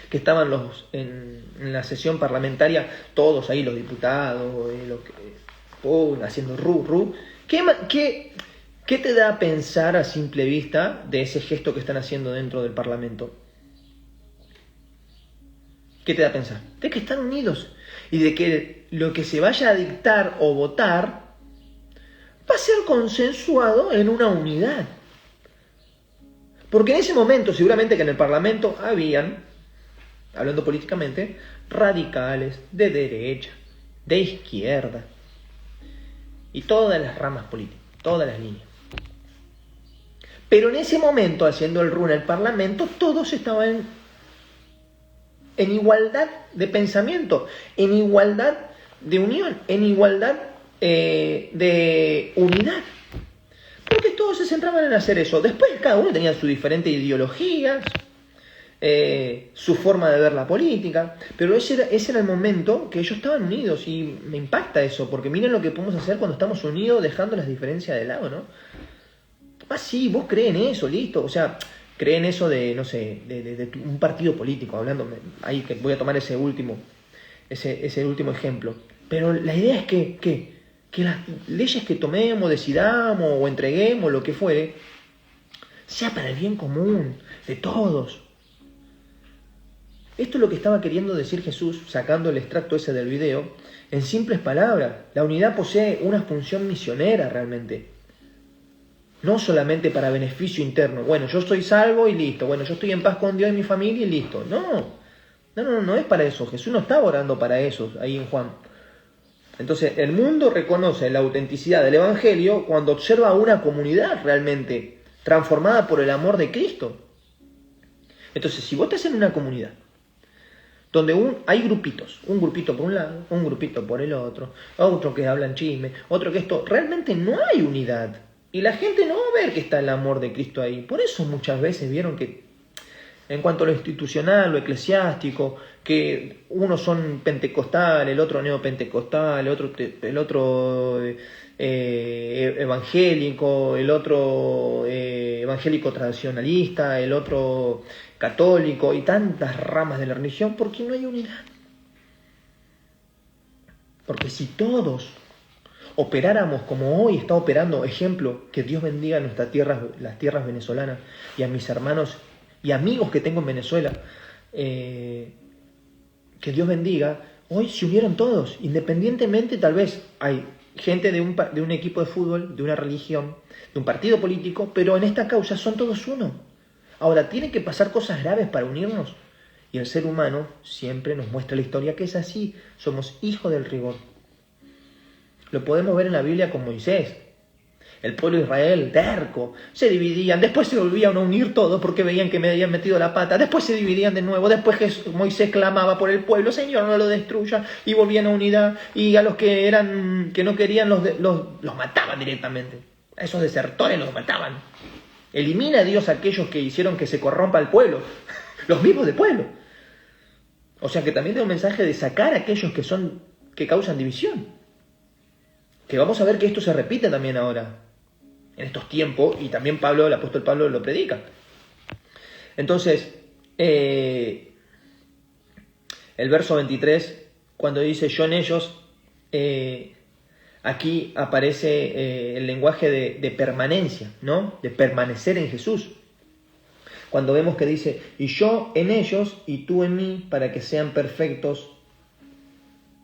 Que estaban en la sesión parlamentaria, todos ahí, los diputados, haciendo ru. ¿Qué te da a pensar a simple vista de ese gesto que están haciendo dentro del Parlamento? ¿Qué te da a pensar? De que están unidos y de que lo que se vaya a dictar o votar va a ser consensuado en una unidad. Porque en ese momento, seguramente que en el Parlamento habían, hablando políticamente, radicales, de derecha, de izquierda, y todas las ramas políticas, todas las líneas. Pero en ese momento, haciendo el RU en el Parlamento, todos estaban en igualdad de pensamiento, en igualdad de unión, en igualdad de unidad. Porque todos se centraban en hacer eso. Después cada uno tenía sus diferentes ideologías, su forma de ver la política, pero ese era el momento que ellos estaban unidos, y me impacta eso, porque miren lo que podemos hacer cuando estamos unidos dejando las diferencias de lado, ¿no? Ah, sí, vos crees en eso, listo, o sea, creen eso de, no sé, de un partido político, hablando, ahí que voy a tomar ese último ejemplo, pero la idea es que las leyes que tomemos, decidamos o entreguemos, lo que fuere, sea para el bien común de todos. Esto es lo que estaba queriendo decir Jesús, sacando el extracto ese del video, en simples palabras. La unidad posee una función misionera realmente. No solamente para beneficio interno. Bueno, yo estoy salvo y listo. Bueno, yo estoy en paz con Dios y mi familia y listo. No es para eso. Jesús no estaba orando para eso ahí en Juan. Entonces, el mundo reconoce la autenticidad del Evangelio cuando observa una comunidad realmente transformada por el amor de Cristo. Entonces, si vos estás en una comunidad donde hay grupitos, un grupito por un lado, un grupito por el otro que hablan chisme, otro que esto, realmente no hay unidad. Y la gente no va a ver que está el amor de Cristo ahí. Por eso muchas veces vieron que en cuanto a lo institucional, lo eclesiástico, que unos son pentecostal, el otro neopentecostal, el otro evangélico, el otro evangélico tradicionalista, el otro católico, y tantas ramas de la religión, porque no hay unidad. Porque si todos operáramos como hoy está operando, ejemplo, que Dios bendiga nuestras tierras, las tierras venezolanas, y a mis hermanos y amigos que tengo en Venezuela, que Dios bendiga, hoy se unieron todos, independientemente, tal vez hay gente de un equipo de fútbol, de una religión, de un partido político, pero en esta causa son todos uno. Ahora, tienen que pasar cosas graves para unirnos, y el ser humano siempre nos muestra la historia que es así, somos hijos del rigor. Lo podemos ver en la Biblia con Moisés. El pueblo de Israel, terco, se dividían, después se volvían a unir todos porque veían que me habían metido la pata, después se dividían de nuevo, después Moisés clamaba por el pueblo, Señor, no lo destruya, y volvían a unidad, y a los que no querían los mataban directamente. A esos desertores los mataban. Elimina a Dios a aquellos que hicieron que se corrompa el pueblo, los mismos del pueblo. O sea que también tiene un mensaje de sacar a aquellos que causan división. Que vamos a ver que esto se repite también ahora, en estos tiempos, y también el apóstol Pablo lo predica. Entonces, el verso 23, cuando dice yo en ellos, aquí aparece el lenguaje de permanencia, ¿no? De permanecer en Jesús. Cuando vemos que dice, y yo en ellos y tú en mí, para que sean perfectos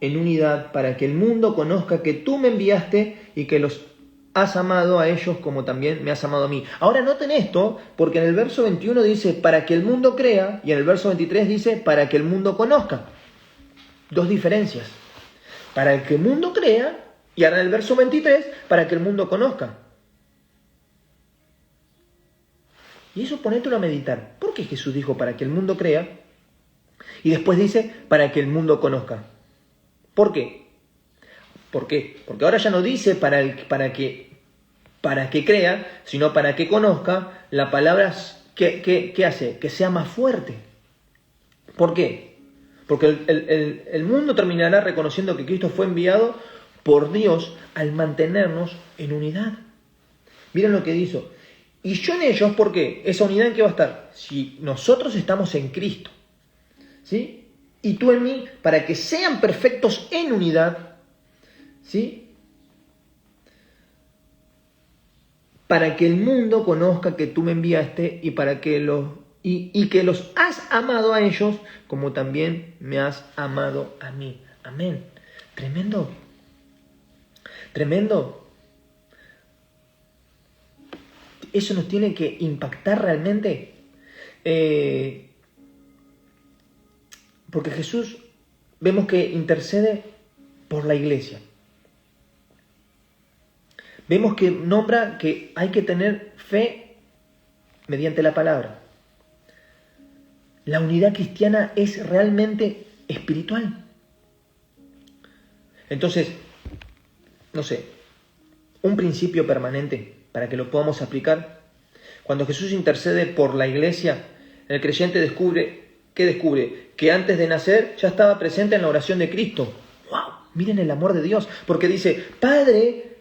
en unidad, para que el mundo conozca que tú me enviaste y que los has amado a ellos como también me has amado a mí. Ahora noten esto, porque en el verso 21 dice para que el mundo crea, y en el verso 23 dice para que el mundo conozca. Dos diferencias. Para que el mundo crea, y ahora en el verso 23, para que el mundo conozca. Y eso ponételo a meditar. ¿Por qué Jesús dijo para que el mundo crea? Y después dice para que el mundo conozca. ¿Por qué? ¿Por qué? Porque ahora ya no dice para que crea, sino para que conozca. La palabra ¿qué hace? Que sea más fuerte. ¿Por qué? Porque el mundo terminará reconociendo que Cristo fue enviado por Dios al mantenernos en unidad. Miren lo que hizo. Y yo en ellos, ¿por qué? ¿Esa unidad en qué va a estar? Si nosotros estamos en Cristo, ¿sí? Y tú en mí, para que sean perfectos en unidad, ¿sí? Para que el mundo conozca que tú me enviaste y para que que los has amado a ellos como también me has amado a mí. Amén. Tremendo. Tremendo. Eso nos tiene que impactar realmente. Porque Jesús vemos que intercede por la iglesia. Vemos que nombra que hay que tener fe mediante la palabra. La unidad cristiana es realmente espiritual. Entonces, no sé, un principio permanente para que lo podamos aplicar. Cuando Jesús intercede por la iglesia, el creyente descubre que antes de nacer ya estaba presente en la oración de Cristo. ¡Wow! Miren el amor de Dios, porque dice, Padre,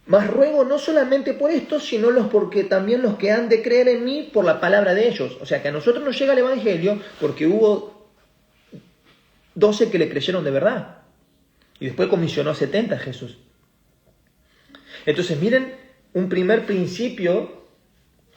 mas ruego no solamente por estos, sino porque también los que han de creer en mí por la palabra de ellos. O sea, que a nosotros nos llega el Evangelio porque hubo 12 que le creyeron de verdad. Y después comisionó a 70 Jesús. Entonces, miren, un primer principio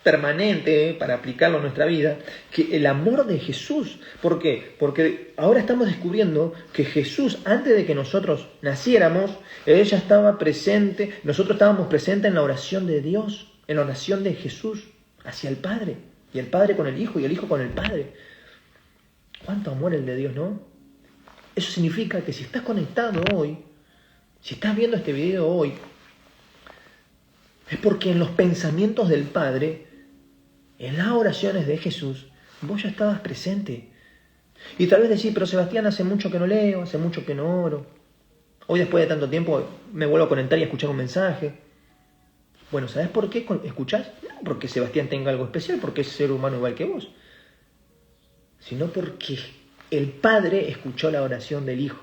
permanente para aplicarlo a nuestra vida, que el amor de Jesús. ¿Por qué? Porque ahora estamos descubriendo que Jesús, antes de que nosotros naciéramos, Él ya estaba presente, nosotros estábamos presentes en la oración de Dios, en la oración de Jesús hacia el Padre, y el Padre con el Hijo, y el Hijo con el Padre. ¿Cuánto amor el de Dios, no? Eso significa que si estás conectado hoy, si estás viendo este video hoy, es porque en los pensamientos del Padre, en las oraciones de Jesús, vos ya estabas presente. Y tal vez decís, pero Sebastián, hace mucho que no leo, hace mucho que no oro. Hoy después de tanto tiempo me vuelvo a conectar y a escuchar un mensaje. Bueno, ¿sabes por qué escuchás? No porque Sebastián tenga algo especial, porque es ser humano igual que vos. sino porque el Padre escuchó la oración del Hijo.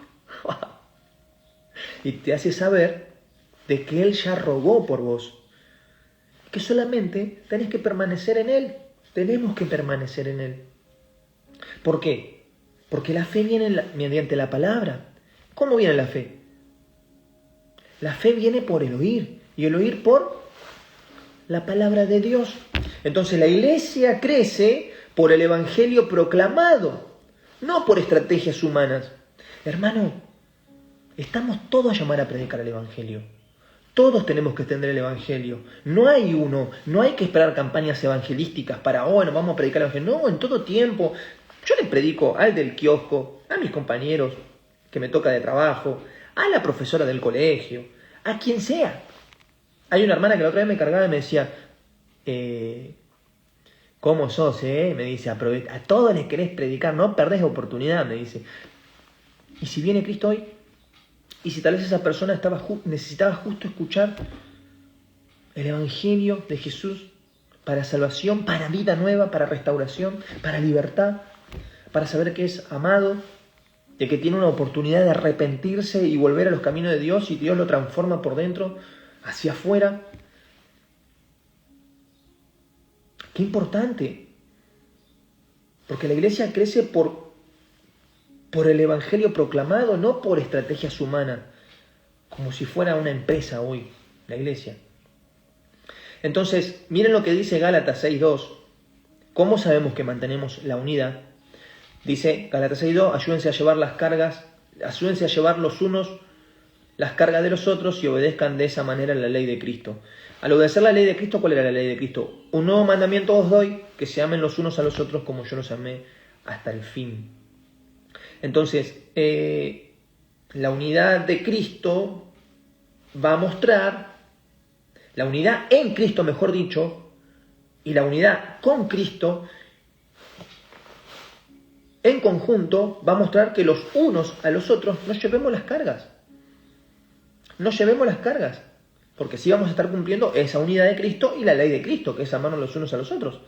Y te hace saber de que Él ya rogó por vos. Que solamente tenés que permanecer en Él. Tenemos que permanecer en Él. ¿Por qué? Porque la fe viene mediante la palabra. ¿Cómo viene la fe? La fe viene por el oír. Y el oír por la palabra de Dios. Entonces la iglesia crece por el evangelio proclamado, no por estrategias humanas. Hermano, estamos todos a llamar a predicar el evangelio. Todos tenemos que extender el evangelio. No hay que esperar campañas evangelísticas para, bueno, vamos a predicar el evangelio. No, en todo tiempo. Yo le predico al del kiosco, a mis compañeros que me toca de trabajo, a la profesora del colegio, a quien sea. Hay una hermana que la otra vez me cargaba y me decía, ¿cómo sos, Me dice, a todos les querés predicar, no perdés oportunidad, me dice. ¿Y si viene Cristo hoy? ¿Y si tal vez esa persona necesitaba justo escuchar el evangelio de Jesús para salvación, para vida nueva, para restauración, para libertad, para saber que es amado, de que tiene una oportunidad de arrepentirse y volver a los caminos de Dios y Dios lo transforma por dentro, hacia afuera? Qué importante, porque la iglesia crece por el evangelio proclamado, no por estrategias humanas, como si fuera una empresa hoy, la iglesia. Entonces, miren lo que dice Gálatas 6.2. ¿Cómo sabemos que mantenemos la unidad? Dice Gálatas 6.2, ayúdense a llevar los unos las cargas de los otros y obedezcan de esa manera la ley de Cristo. Al obedecer la ley de Cristo, ¿cuál era la ley de Cristo? Un nuevo mandamiento os doy, que se amen los unos a los otros como yo los amé hasta el fin. Entonces, la unidad de Cristo va a mostrar, la unidad en Cristo, mejor dicho, y la unidad con Cristo, en conjunto, va a mostrar que los unos a los otros nos llevemos las cargas. No llevemos las cargas, porque sí vamos a estar cumpliendo esa unidad de Cristo y la ley de Cristo, que es amarnos los unos a los otros.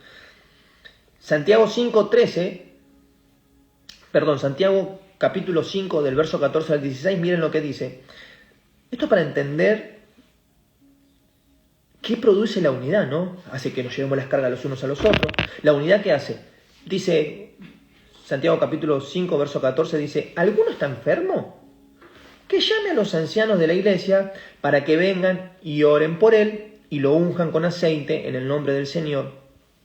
Santiago capítulo 5 del verso 14 al 16, miren lo que dice. Esto para entender qué produce la unidad, ¿no? Hace que nos llevemos las cargas los unos a los otros. La unidad, ¿qué hace? Dice Santiago capítulo 5 verso 14, dice, ¿alguno está enfermo? Que llame a los ancianos de la iglesia para que vengan y oren por él y lo unjan con aceite en el nombre del Señor.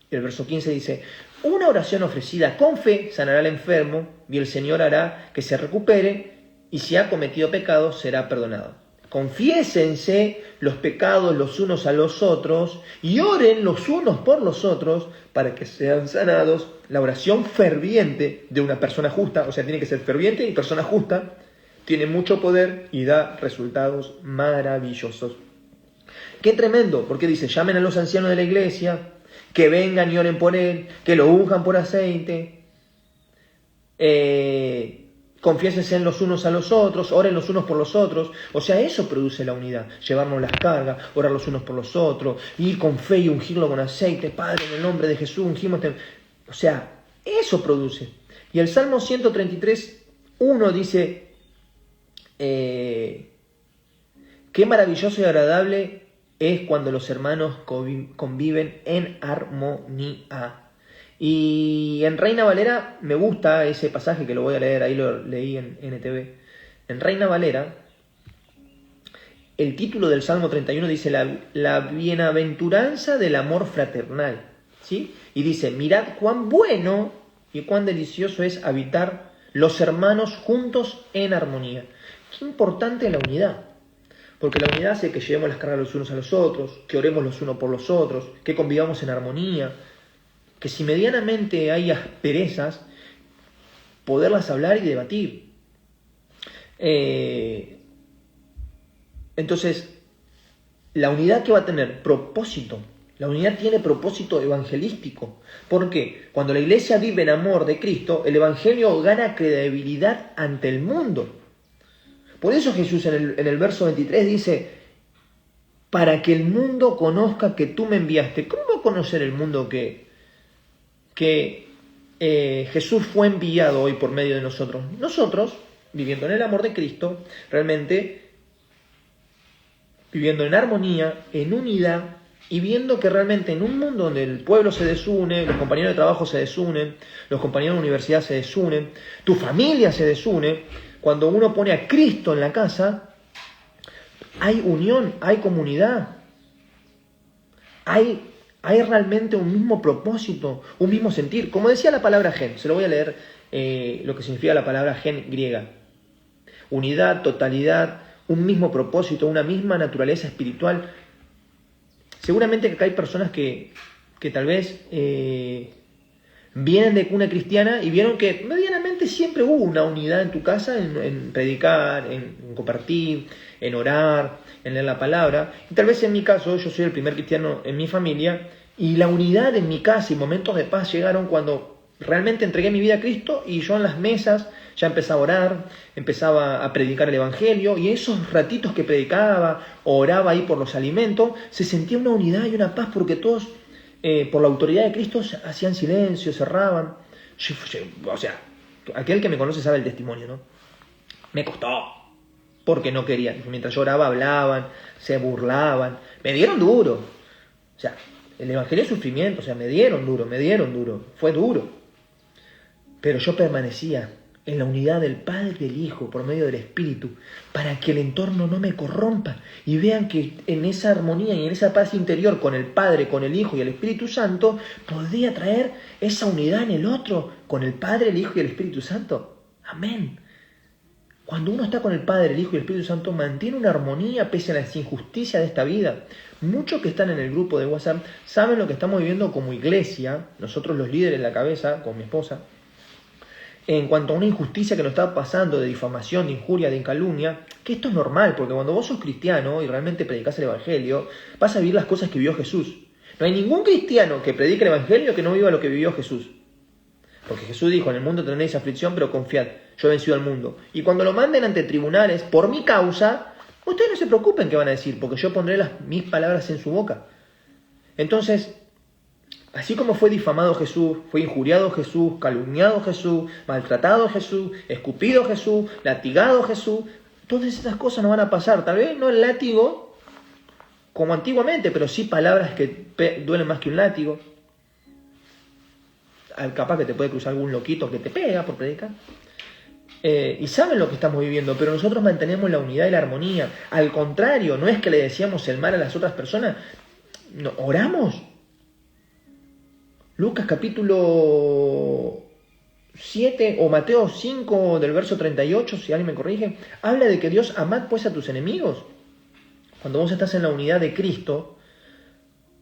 Y el verso 15 dice, una oración ofrecida con fe sanará al enfermo y el Señor hará que se recupere y si ha cometido pecado será perdonado. Confiésense los pecados los unos a los otros y oren los unos por los otros para que sean sanados. La oración ferviente de una persona justa, o sea, tiene que ser ferviente y persona justa, tiene mucho poder y da resultados maravillosos. Qué tremendo, porque dice, llamen a los ancianos de la iglesia, que vengan y oren por él, que lo unjan por aceite, confiésense los unos a los otros, oren los unos por los otros. O sea, eso produce la unidad, llevarnos las cargas, orar los unos por los otros, ir con fe y ungirlo con aceite. Padre, en el nombre de Jesús, ungimos. O sea, eso produce. Y el Salmo 133:1 dice, qué maravilloso y agradable es cuando los hermanos conviven en armonía. Y en Reina Valera me gusta ese pasaje que lo voy a leer, ahí lo leí en NTV. En Reina Valera, el título del Salmo 31 dice la bienaventuranza del amor fraternal, ¿sí? Y dice, mirad cuán bueno y cuán delicioso es habitar los hermanos juntos en armonía. Qué importante la unidad, porque la unidad hace que llevemos las cargas los unos a los otros, que oremos los unos por los otros, que convivamos en armonía, que si medianamente hay asperezas, poderlas hablar y debatir. Entonces, la unidad que va a tener propósito, la unidad tiene propósito evangelístico. ¿Por qué? Cuando la iglesia vive en amor de Cristo, el evangelio gana credibilidad ante el mundo. Por eso Jesús en el verso 23 dice, para que el mundo conozca que tú me enviaste. ¿Cómo va a conocer el mundo que Jesús fue enviado hoy por medio de nosotros. Nosotros, viviendo en el amor de Cristo, realmente viviendo en armonía, en unidad, y viendo que realmente en un mundo donde el pueblo se desune, los compañeros de trabajo se desunen, los compañeros de universidad se desunen, tu familia se desune, cuando uno pone a Cristo en la casa, hay unión, hay comunidad, hay realmente un mismo propósito, un mismo sentir. Como decía la palabra gen, se lo voy a leer lo que significa la palabra gen griega. Unidad, totalidad, un mismo propósito, una misma naturaleza espiritual. Seguramente que acá hay personas que tal vez vienen de cuna cristiana y vieron que medianamente siempre hubo una unidad en tu casa, en predicar, en compartir, en orar, en leer la palabra. Y tal vez en mi caso, yo soy el primer cristiano en mi familia, y la unidad en mi casa y momentos de paz llegaron cuando realmente entregué mi vida a Cristo y yo en las mesas ya empezaba a orar, empezaba a predicar el Evangelio, y esos ratitos que predicaba, oraba ahí por los alimentos, se sentía una unidad y una paz porque todos, por la autoridad de Cristo, hacían silencio, cerraban. O sea, aquel que me conoce sabe el testimonio, ¿no? Me costó, porque no querían. Mientras yo oraba, hablaban, se burlaban, me dieron duro. O sea, el Evangelio es sufrimiento, o sea, me dieron duro, fue duro. Pero yo permanecía en la unidad del Padre y del Hijo por medio del Espíritu, para que el entorno no me corrompa y vean que en esa armonía y en esa paz interior con el Padre, con el Hijo y el Espíritu Santo, podría traer esa unidad en el otro, con el Padre, el Hijo y el Espíritu Santo. Amén. Cuando uno está con el Padre, el Hijo y el Espíritu Santo, mantiene una armonía pese a las injusticias de esta vida. Muchos que están en el grupo de WhatsApp saben lo que estamos viviendo como iglesia, nosotros los líderes en la cabeza, con mi esposa, en cuanto a una injusticia que nos está pasando, de difamación, de injuria, de calumnia, que esto es normal, porque cuando vos sos cristiano y realmente predicás el Evangelio, vas a vivir las cosas que vivió Jesús. No hay ningún cristiano que predique el Evangelio que no viva lo que vivió Jesús. Porque Jesús dijo, en el mundo tendréis aflicción, pero confiad, yo he vencido al mundo. Y cuando lo manden ante tribunales, por mi causa, ustedes no se preocupen qué van a decir, porque yo pondré mis palabras en su boca. Entonces, así como fue difamado Jesús, fue injuriado Jesús, calumniado Jesús, maltratado Jesús, escupido Jesús, latigado Jesús, todas estas cosas no van a pasar. Tal vez no el látigo como antiguamente, pero sí palabras que duelen más que un látigo. Capaz que te puede cruzar algún loquito que te pega por predicar. Y saben lo que estamos viviendo, pero nosotros mantenemos la unidad y la armonía. Al contrario, no es que le decíamos el mal a las otras personas, no, oramos. Lucas capítulo 7 o Mateo 5 del verso 38, si alguien me corrige, habla de que Dios amad pues a tus enemigos. Cuando vos estás en la unidad de Cristo,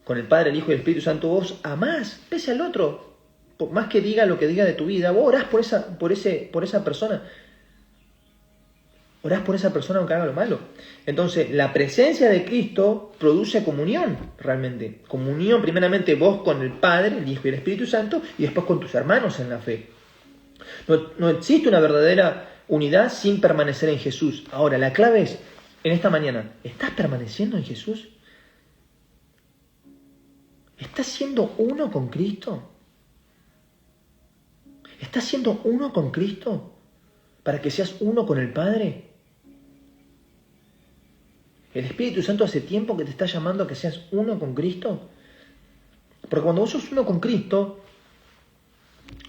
con el Padre, el Hijo y el Espíritu Santo, vos amás pese al otro. Por más que diga lo que diga de tu vida, vos orás por esa persona. Orás por esa persona aunque haga lo malo. Entonces, la presencia de Cristo produce comunión, realmente. Comunión, primeramente, vos con el Padre, el Hijo y el Espíritu Santo, y después con tus hermanos en la fe. No existe una verdadera unidad sin permanecer en Jesús. Ahora, la clave es, en esta mañana, ¿estás permaneciendo en Jesús? ¿Estás siendo uno con Cristo? ¿Estás siendo uno con Cristo para que seas uno con el Padre? El Espíritu Santo hace tiempo que te está llamando a que seas uno con Cristo. Porque cuando vos sos uno con Cristo,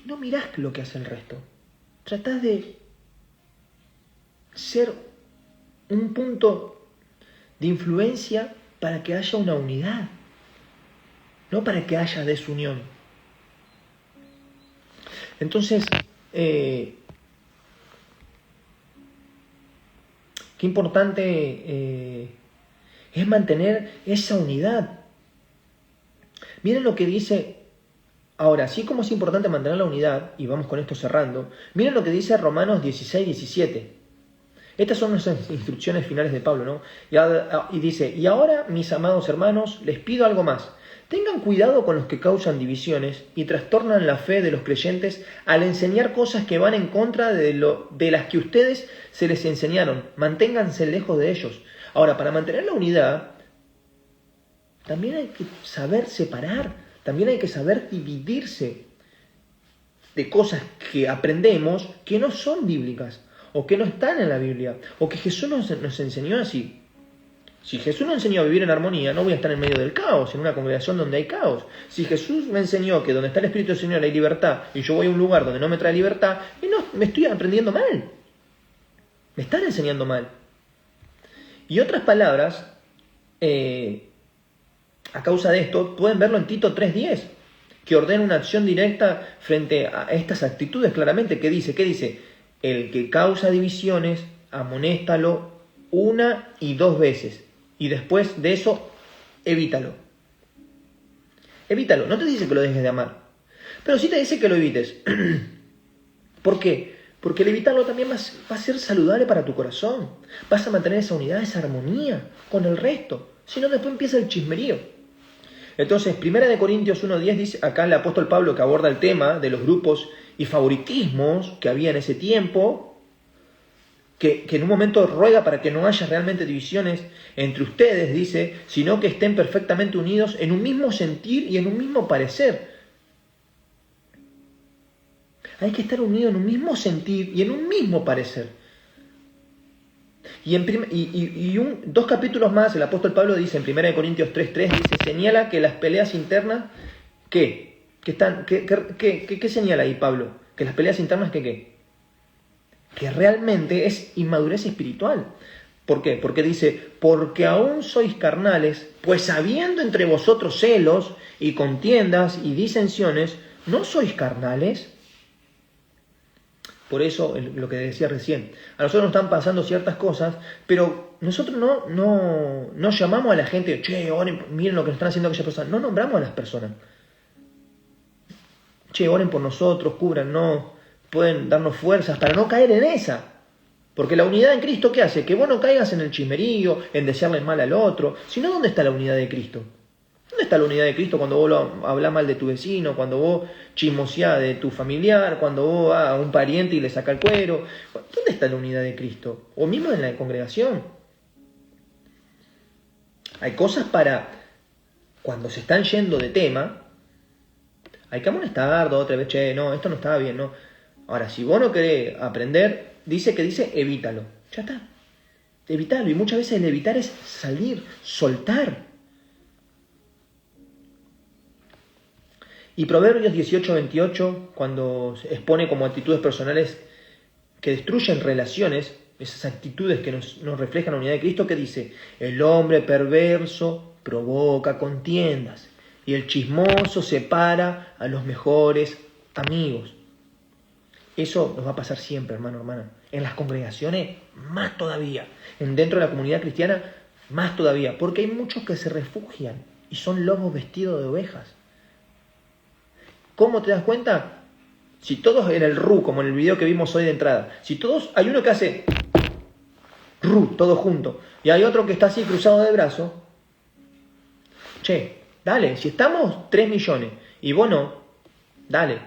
no mirás lo que hace el resto. Tratás de ser un punto de influencia para que haya una unidad, no para que haya desunión. Entonces, qué importante es mantener esa unidad. Miren lo que dice, ahora, así como es importante mantener la unidad, y vamos con esto cerrando, miren lo que dice Romanos 16, 17. Estas son nuestras instrucciones finales de Pablo, ¿no? Y dice, y ahora, mis amados hermanos, les pido algo más. Tengan cuidado con los que causan divisiones y trastornan la fe de los creyentes al enseñar cosas que van en contra de las que ustedes se les enseñaron. Manténganse lejos de ellos. Ahora, para mantener la unidad, también hay que saber separar, también hay que saber dividirse. de cosas que aprendemos que no son bíblicas, o que no están en la Biblia, o que Jesús nos enseñó así. Si Jesús nos enseñó a vivir en armonía, no voy a estar en medio del caos, en una congregación donde hay caos. Si Jesús me enseñó que donde está el Espíritu del Señor hay libertad, y yo voy a un lugar donde no me trae libertad, y no, me estoy aprendiendo mal. Me están enseñando mal. Y otras palabras, a causa de esto, pueden verlo en Tito 3:10, que ordena una acción directa frente a estas actitudes claramente. ¿Qué dice? El que causa divisiones, amonéstalo 1 y 2 veces. Y después de eso, evítalo. Evítalo. No te dice que lo dejes de amar, pero sí te dice que lo evites. ¿Por qué? Porque el evitarlo también va a ser saludable para tu corazón. Vas a mantener esa unidad, esa armonía con el resto. Si no, después empieza el chismerío. Entonces, 1 Corintios 1:10 dice, acá el apóstol Pablo, que aborda el tema de los grupos y favoritismos que había en ese tiempo, que en un momento ruega para que no haya realmente divisiones entre ustedes, dice, sino que estén perfectamente unidos en un mismo sentir y en un mismo parecer. Hay que estar unidos en un mismo sentir y en un mismo parecer. Y 2 capítulos más, el apóstol Pablo dice en 1 Corintios 3:3, dice, señala que las peleas internas, ¿qué señala ahí Pablo? Que las peleas internas, ¿qué? Que realmente es inmadurez espiritual. ¿Por qué? Porque dice, porque aún sois carnales, pues habiendo entre vosotros celos y contiendas y disensiones, ¿no sois carnales? Por eso, lo que decía recién, a nosotros nos están pasando ciertas cosas, pero nosotros no llamamos a la gente, che, oren, miren lo que nos están haciendo aquellas personas. No nombramos a las personas. Che, oren por nosotros, cúbrannos, pueden darnos fuerzas para no caer en esa. Porque la unidad en Cristo, ¿qué hace? Que vos no caigas en el chismerío, en desearle mal al otro. Sino, ¿dónde está la unidad de Cristo? ¿Dónde está la unidad de Cristo cuando vos hablás mal de tu vecino, cuando vos chismoseás de tu familiar, cuando vos vas a un pariente y le sacás el cuero? ¿Dónde está la unidad de Cristo? O mismo en la congregación. Hay cosas para, cuando se están yendo de tema, hay que amonestar 2 o 3 veces, che, no, esto no estaba bien, no. Ahora, si vos no querés aprender, dice evítalo. Ya está. Evítalo. Y muchas veces el evitar es salir, soltar. Y Proverbios 18:28, cuando expone como actitudes personales que destruyen relaciones, esas actitudes que nos reflejan la unidad de Cristo, que dice, el hombre perverso provoca contiendas y el chismoso separa a los mejores amigos. Eso nos va a pasar siempre, hermano, hermana. En las congregaciones, más todavía. Dentro de la comunidad cristiana, más todavía. Porque hay muchos que se refugian y son lobos vestidos de ovejas. ¿Cómo te das cuenta? Si todos en el RU, como en el video que vimos hoy de entrada, si todos, hay uno que hace RU, todos juntos, y hay otro que está así cruzado de brazos, che, dale, si estamos 3 millones y vos no, dale.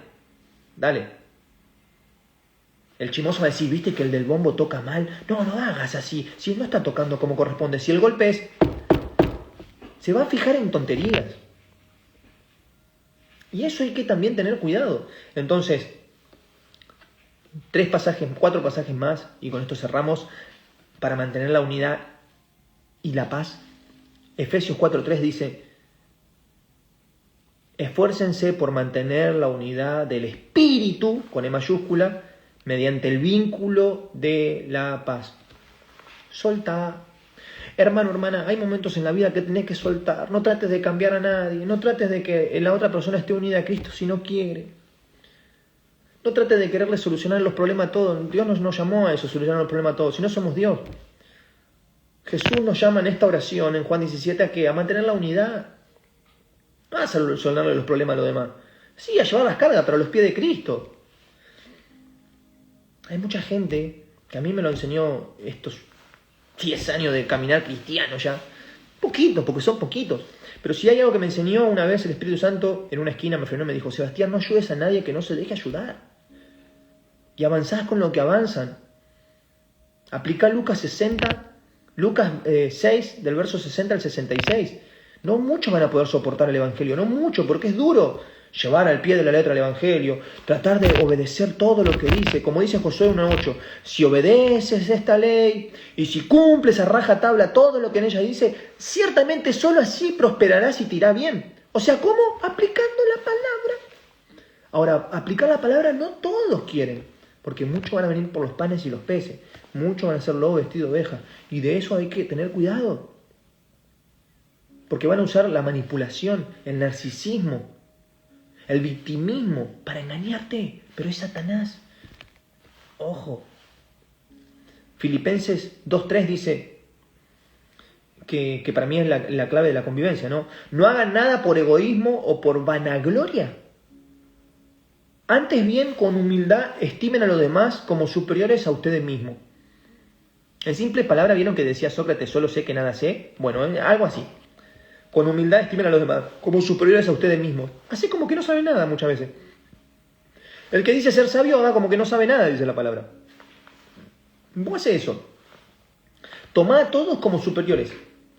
El chismoso va a decir, ¿viste que el del bombo toca mal? No hagas así, si no está tocando como corresponde, si el golpe es... Se va a fijar en tonterías. Y eso hay que también tener cuidado. Entonces, 4 pasajes más, y con esto cerramos, para mantener la unidad y la paz. Efesios 4:3 dice, esfuércense por mantener la unidad del Espíritu, con E mayúscula, mediante el vínculo de la paz. Soltá. Hermano, hermana, hay momentos en la vida que tenés que soltar. No trates de cambiar a nadie. No trates de que la otra persona esté unida a Cristo si no quiere. No trates de quererle solucionar los problemas a todos. Dios nos llamó a eso, solucionar los problemas a todos. Si no somos Dios. Jesús nos llama en esta oración, en Juan 17, ¿a qué? A mantener la unidad. No a solucionarle los problemas a los demás. Sí, a llevar las cargas, pero a los pies de Cristo. Hay mucha gente que a mí me lo enseñó estos 10 años de caminar cristiano ya. Poquitos, porque son poquitos. Pero si hay algo que me enseñó una vez el Espíritu Santo, en una esquina me frenó y me dijo, Sebastián, no ayudes a nadie que no se deje ayudar. Y avanzás con lo que avanzan. Aplica Lucas 6, del verso 60 al 66. No muchos van a poder soportar el Evangelio, no mucho, porque es duro. llevar al pie de la letra el Evangelio, tratar de obedecer todo lo que dice, como dice Josué 1:8, si obedeces esta ley y si cumples a rajatabla todo lo que en ella dice, ciertamente solo así prosperarás y te irá bien. O sea, ¿cómo? Aplicando la palabra. Ahora, aplicar la palabra no todos quieren, porque muchos van a venir por los panes y los peces, muchos van a ser lobo vestido de oveja, y de eso hay que tener cuidado, porque van a usar la manipulación, el narcisismo, el victimismo para engañarte, pero es Satanás. Ojo. Filipenses 2:3 dice que para mí es la clave de la convivencia, ¿no? No hagan nada por egoísmo o por vanagloria. Antes bien, con humildad, estimen a los demás como superiores a ustedes mismos. En simples palabras, ¿vieron que decía Sócrates, solo sé que nada sé? Bueno, algo así. Con humildad estimen a los demás como superiores a ustedes mismos. Así como que no saben nada muchas veces. El que dice ser sabio haga como que no sabe nada, dice la palabra. Vos haces eso. Tomá a todos como superiores.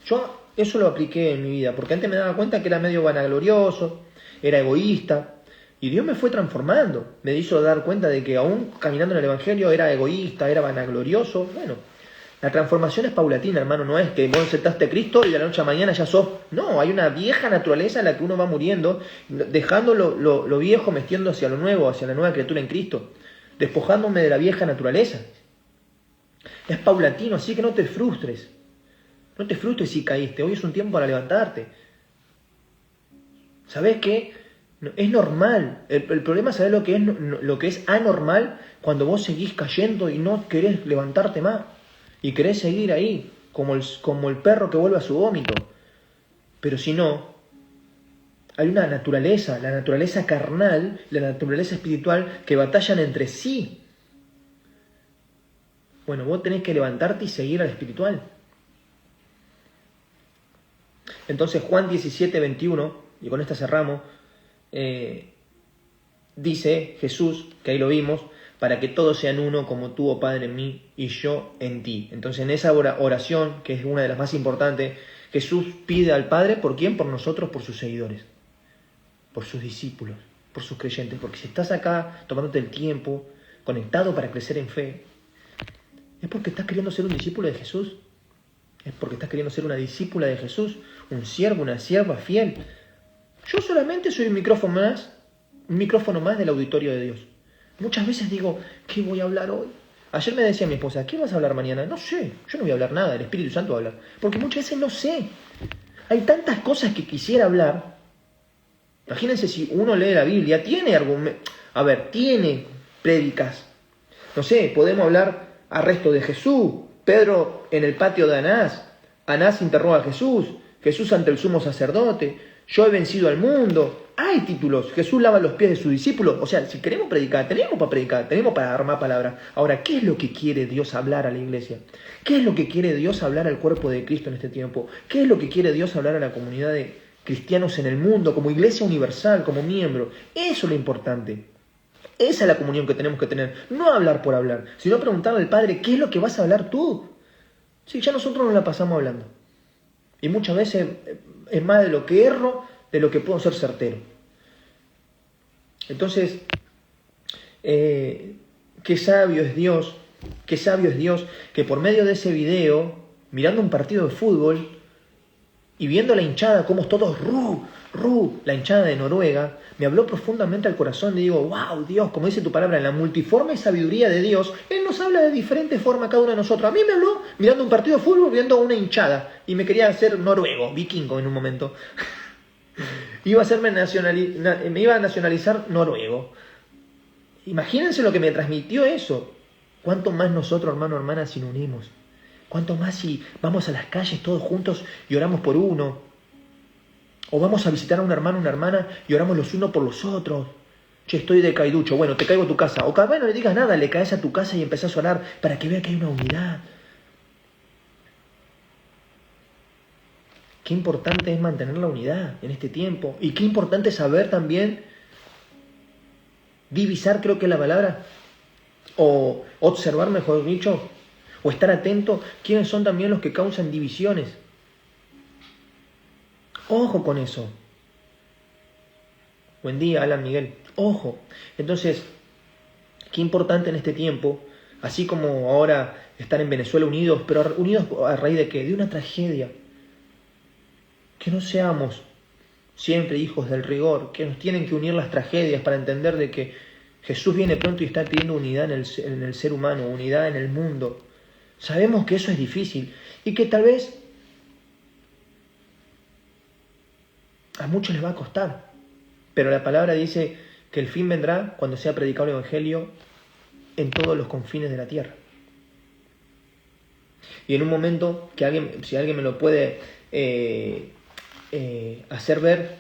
Yo eso lo apliqué en mi vida, porque antes me daba cuenta que era medio vanaglorioso, era egoísta, y Dios me fue transformando. Me hizo dar cuenta de que aún caminando en el Evangelio era egoísta, era vanaglorioso. Bueno, la transformación es paulatina, hermano, no es que vos aceptaste a Cristo y de la noche a mañana ya sos. No, hay una vieja naturaleza en la que uno va muriendo, dejando lo viejo, metiendo hacia lo nuevo, hacia la nueva criatura en Cristo, despojándome de la vieja naturaleza. Es paulatino, así que no te frustres. No te frustres si caíste, hoy es un tiempo para levantarte. ¿Sabés qué? Es normal. El problema, ¿sabés lo que es anormal? Cuando vos seguís cayendo y no querés levantarte más. Y querés seguir ahí, como el perro que vuelve a su vómito. Pero si no, hay una naturaleza, la naturaleza carnal, la naturaleza espiritual, que batallan entre sí. Bueno, vos tenés que levantarte y seguir al espiritual. Entonces Juan 17:21, y con esta cerramos, dice Jesús, que ahí lo vimos, para que todos sean uno como tú, oh Padre, en mí y yo en ti. Entonces en esa oración, que es una de las más importantes, Jesús pide al Padre, ¿por quién? Por nosotros, por sus seguidores, por sus discípulos, por sus creyentes. Porque si estás acá tomándote el tiempo, conectado para crecer en fe, es porque estás queriendo ser un discípulo de Jesús. Es porque estás queriendo ser una discípula de Jesús, un siervo, una sierva fiel. Yo solamente soy un micrófono más del auditorio de Dios. Muchas veces digo, ¿qué voy a hablar hoy? Ayer me decía mi esposa, ¿qué vas a hablar mañana? No sé, yo no voy a hablar nada, el Espíritu Santo va a hablar. Porque muchas veces no sé. Hay tantas cosas que quisiera hablar. Imagínense si uno lee la Biblia, tiene prédicas. No sé, podemos hablar arresto de Jesús, Pedro en el patio de Anás interroga a Jesús, Jesús ante el sumo sacerdote, yo he vencido al mundo. Hay títulos, Jesús lava los pies de sus discípulos. O sea, si queremos predicar, tenemos para armar palabras. Ahora, ¿qué es lo que quiere Dios hablar a la iglesia? ¿Qué es lo que quiere Dios hablar al cuerpo de Cristo en este tiempo? ¿Qué es lo que quiere Dios hablar a la comunidad de cristianos en el mundo, como iglesia universal, como miembro? Eso es lo importante. Esa es la comunión que tenemos que tener. No hablar por hablar, sino preguntarle al Padre, ¿qué es lo que vas a hablar tú? Sí, ya nosotros nos la pasamos hablando. Y muchas veces es más de lo que erro, de lo que puedo ser certero. Entonces, qué sabio es Dios, que por medio de ese video, mirando un partido de fútbol y viendo la hinchada, como todos la hinchada de Noruega, me habló profundamente al corazón y digo, wow, Dios, como dice tu palabra, en la multiforme sabiduría de Dios, Él nos habla de diferente forma a cada uno de nosotros. A mí me habló mirando un partido de fútbol, viendo una hinchada, y me quería hacer noruego, vikingo en un momento. Me iba a nacionalizar noruego. Imagínense lo que me transmitió eso. ¿Cuánto más nosotros, hermano, hermana, si nos unimos? ¿Cuánto más si vamos a las calles todos juntos y oramos por uno? O vamos a visitar a un hermano, una hermana y oramos los unos por los otros. Che, estoy de caiducho, bueno, te caigo a tu casa. O cada vez no le digas nada, le caes a tu casa y empezás a orar para que vea que hay una unidad. Qué importante es mantener la unidad en este tiempo. Y qué importante es saber también divisar, creo que es la palabra, o observar, mejor dicho, o estar atento, quiénes son también los que causan divisiones. Ojo con eso. Buen día, Alan Miguel. Ojo, entonces, qué importante en este tiempo, así como ahora están en Venezuela unidos, pero unidos a raíz de qué? De una tragedia. Que no seamos siempre hijos del rigor, que nos tienen que unir las tragedias para entender de que Jesús viene pronto y está pidiendo unidad en el ser humano, unidad en el mundo. Sabemos que eso es difícil y que tal vez a muchos les va a costar, pero la palabra dice que el fin vendrá cuando sea predicado el Evangelio en todos los confines de la tierra. Y en un momento, si alguien me lo puede hacer ver,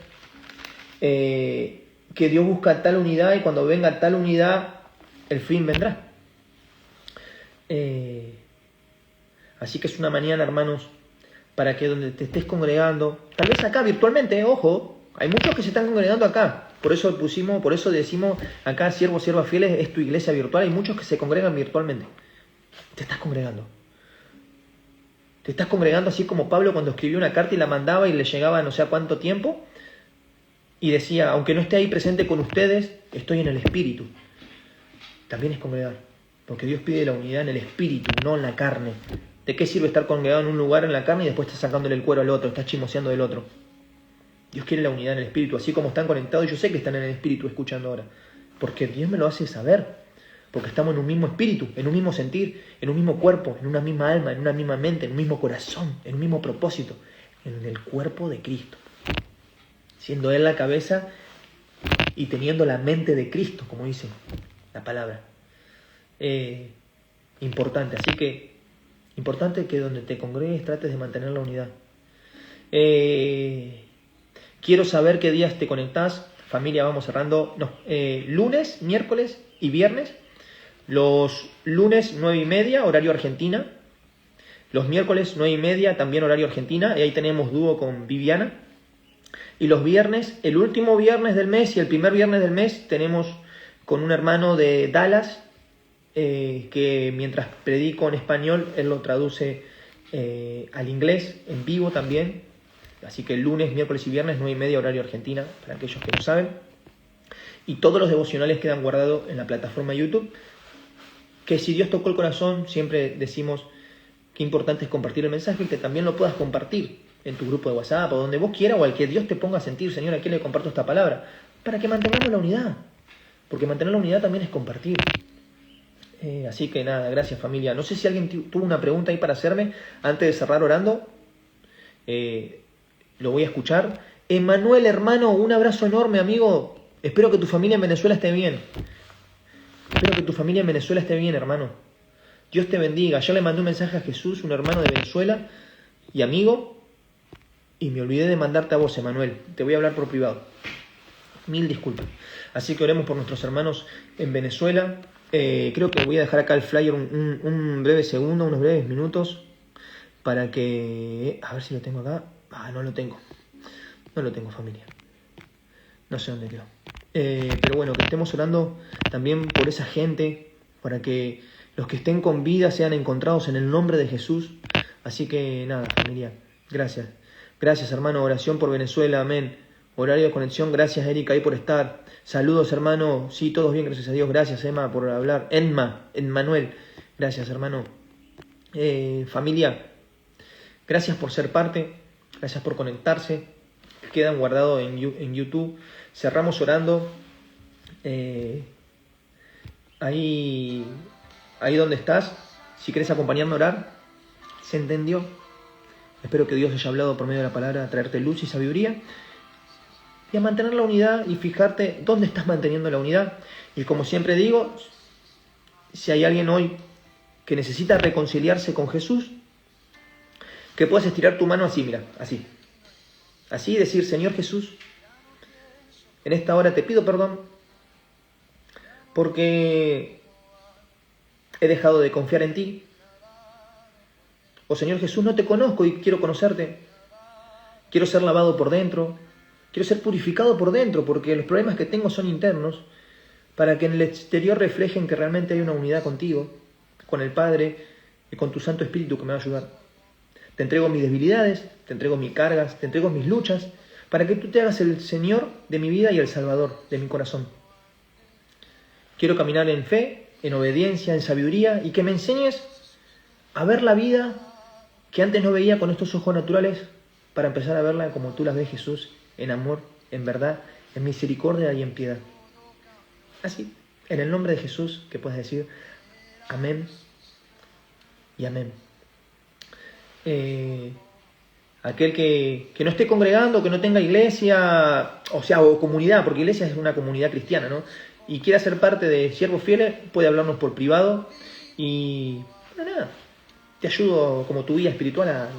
que Dios busca tal unidad y cuando venga tal unidad, el fin vendrá. Así que es una mañana, hermanos, para que donde te estés congregando, tal vez acá virtualmente, ojo, hay muchos que se están congregando acá, por eso decimos acá, siervos, siervas fieles, es tu iglesia virtual, hay muchos que se congregan virtualmente. Te estás congregando. Te estás congregando así como Pablo cuando escribió una carta y la mandaba y le llegaba no sé a cuánto tiempo, y decía, aunque no esté ahí presente con ustedes, estoy en el Espíritu. También es congregar, porque Dios pide la unidad en el Espíritu, no en la carne. ¿De qué sirve estar congregado en un lugar en la carne y después estás sacándole el cuero al otro, estás chismoseando del otro? Dios quiere la unidad en el Espíritu, así como están conectados, y yo sé que están en el Espíritu escuchando ahora, porque Dios me lo hace saber, porque estamos en un mismo espíritu, en un mismo sentir, en un mismo cuerpo, en una misma alma, en una misma mente, en un mismo corazón, en un mismo propósito, en el cuerpo de Cristo, siendo Él la cabeza y teniendo la mente de Cristo, como dice la palabra. Importante, así que importante que donde te congregues trates de mantener la unidad. Quiero saber qué días te conectás. Familia, vamos cerrando. Lunes, miércoles y viernes. Los lunes 9:30, horario Argentina. Los miércoles 9:30, también horario Argentina. Y ahí tenemos dúo con Viviana. Y los viernes, el último viernes del mes y el primer viernes del mes, tenemos con un hermano de Dallas, que mientras predico en español, él lo traduce al inglés, en vivo también. Así que el lunes, miércoles y viernes, 9:30, horario Argentina, para aquellos que no saben. Y todos los devocionales quedan guardados en la plataforma YouTube. Que si Dios tocó el corazón, siempre decimos que importante es compartir el mensaje y que también lo puedas compartir en tu grupo de WhatsApp o donde vos quieras, o al que Dios te ponga a sentir, Señor, ¿a quién le comparto esta palabra? Para que mantengamos la unidad. Porque mantener la unidad también es compartir. Así que nada, gracias familia. No sé si alguien tuvo una pregunta ahí para hacerme antes de cerrar orando. Lo voy a escuchar. Emanuel, hermano, un abrazo enorme, amigo. Espero que tu familia en Venezuela esté bien. Espero que tu familia en Venezuela esté bien, hermano. Dios te bendiga. Yo le mandé un mensaje a Jesús, un hermano de Venezuela y amigo, y me olvidé de mandarte a vos, Emanuel. Te voy a hablar por privado. Mil disculpas. Así que oremos por nuestros hermanos en Venezuela. Creo que voy a dejar acá el flyer un breve segundo, unos breves minutos, para que... A ver si lo tengo acá. No lo tengo. No lo tengo, familia. No sé dónde quedó. Pero bueno, que estemos orando también por esa gente, para que los que estén con vida sean encontrados en el nombre de Jesús. Así que nada, familia. Gracias. Gracias, hermano. Oración por Venezuela. Amén. Horario de conexión. Gracias, Erika, ahí por estar. Saludos, hermano. Sí, todos bien, gracias a Dios. Gracias, Emma, por hablar. Emmanuel. Gracias, hermano. Familia, gracias por ser parte. Gracias por conectarse. Quedan guardados en YouTube. Cerramos orando. Ahí donde estás, si querés acompañarme a orar, ¿se entendió? Espero que Dios haya hablado por medio de la palabra, a traerte luz y sabiduría. Y a mantener la unidad y fijarte dónde estás manteniendo la unidad. Y como siempre digo, si hay alguien hoy que necesita reconciliarse con Jesús, que puedas estirar tu mano así, mira, así. Así y decir, Señor Jesús, en esta hora te pido perdón porque he dejado de confiar en ti. O Señor Jesús, no te conozco y quiero conocerte. Quiero ser lavado por dentro. Quiero ser purificado por dentro porque los problemas que tengo son internos, para que en el exterior reflejen que realmente hay una unidad contigo, con el Padre y con tu Santo Espíritu que me va a ayudar. Te entrego mis debilidades, te entrego mis cargas, te entrego mis luchas, para que tú te hagas el Señor de mi vida y el Salvador de mi corazón. Quiero caminar en fe, en obediencia, en sabiduría, y que me enseñes a ver la vida que antes no veía con estos ojos naturales, para empezar a verla como tú la ves, Jesús, en amor, en verdad, en misericordia y en piedad. Así, en el nombre de Jesús, que puedas decir amén y amén. Aquel que no esté congregando, que no tenga iglesia, o comunidad, porque iglesia es una comunidad cristiana, ¿no? Y quiera ser parte de Siervos Fieles, puede hablarnos por privado y nada, te ayudo como tu guía espiritual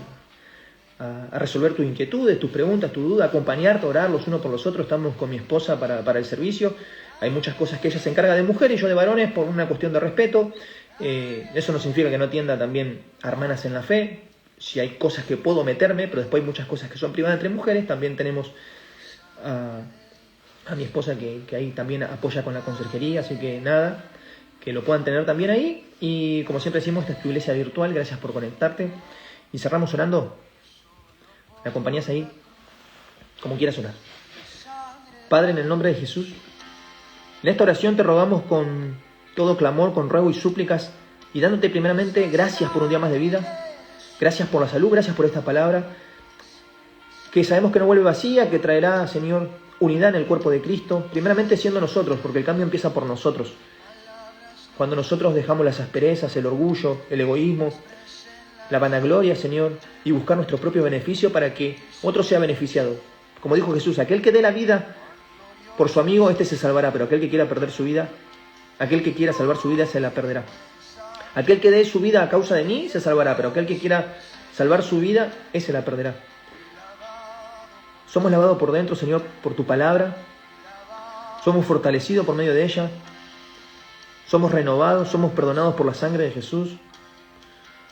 a resolver tus inquietudes, tus preguntas, tu duda, acompañarte, orar los unos por los otros. Estamos con mi esposa para el servicio. Hay muchas cosas que ella se encarga de mujeres y yo de varones por una cuestión de respeto. Eso no significa que no atienda también a hermanas en la fe. Si hay cosas que puedo meterme, pero después hay muchas cosas que son privadas entre mujeres. También tenemos a mi esposa que ahí también apoya con la conserjería, así que nada, que lo puedan tener también ahí. Y como siempre decimos, esta es tu iglesia virtual, gracias por conectarte. Y cerramos orando. ¿Me acompañás ahí? Como quieras orar. Padre, en el nombre de Jesús, en esta oración te rogamos con todo clamor, con ruego y súplicas, y dándote primeramente gracias por un día más de vida, gracias por la salud, gracias por esta palabra, que sabemos que no vuelve vacía, que traerá, Señor, unidad en el cuerpo de Cristo, primeramente siendo nosotros, porque el cambio empieza por nosotros. Cuando nosotros dejamos las asperezas, el orgullo, el egoísmo, la vanagloria, Señor, y buscar nuestro propio beneficio para que otro sea beneficiado. Como dijo Jesús, aquel que dé la vida por su amigo, este se salvará, pero aquel que quiera perder su vida, aquel que quiera salvar su vida, se la perderá. Aquel que dé su vida a causa de mí, se salvará, pero aquel que quiera salvar su vida, ese la perderá. Somos lavados por dentro, Señor, por tu palabra. Somos fortalecidos por medio de ella. Somos renovados, somos perdonados por la sangre de Jesús.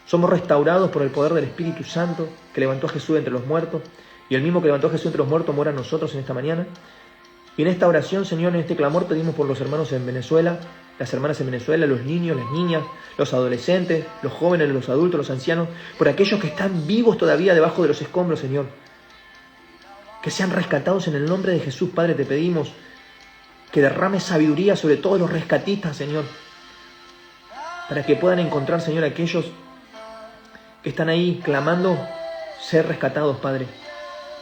Somos restaurados por el poder del Espíritu Santo que levantó a Jesús entre los muertos. Y el mismo que levantó a Jesús entre los muertos mora en nosotros en esta mañana. Y en esta oración, Señor, en este clamor, pedimos por los hermanos en Venezuela, las hermanas en Venezuela, los niños, las niñas, los adolescentes, los jóvenes, los adultos, los ancianos, por aquellos que están vivos todavía debajo de los escombros, Señor. Que sean rescatados en el nombre de Jesús, Padre, te pedimos que derrames sabiduría sobre todos los rescatistas, Señor, para que puedan encontrar, Señor, aquellos que están ahí clamando ser rescatados, Padre.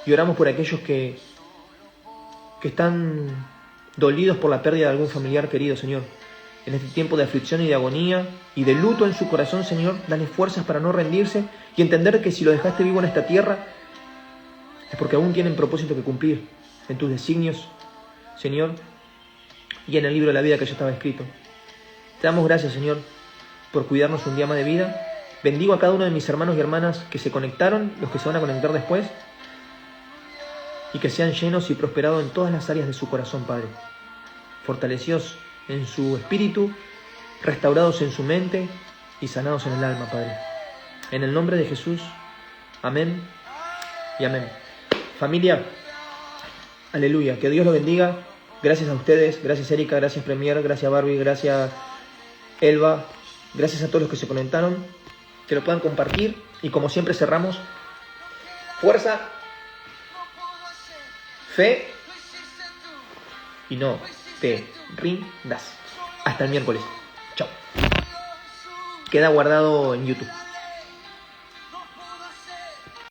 Y oramos por aquellos que están dolidos por la pérdida de algún familiar querido, Señor. En este tiempo de aflicción y de agonía y de luto en su corazón, Señor, dale fuerzas para no rendirse y entender que si lo dejaste vivo en esta tierra es porque aún tienen propósito que cumplir en tus designios, Señor, y en el libro de la vida que ya estaba escrito. Te damos gracias, Señor, por cuidarnos un día más de vida. Bendigo a cada uno de mis hermanos y hermanas que se conectaron, los que se van a conectar después, y que sean llenos y prosperados en todas las áreas de su corazón, Padre. Fortalecidos en su espíritu, restaurados en su mente y sanados en el alma, Padre. En el nombre de Jesús, amén y amén. Familia, aleluya, que Dios los bendiga. Gracias a ustedes, gracias Erika, gracias Premier, gracias Barbie, gracias Elba, gracias a todos los que se conectaron, que lo puedan compartir. Y como siempre cerramos, fuerza, fe y no te rindas. Hasta el miércoles. Chao. Queda guardado en YouTube.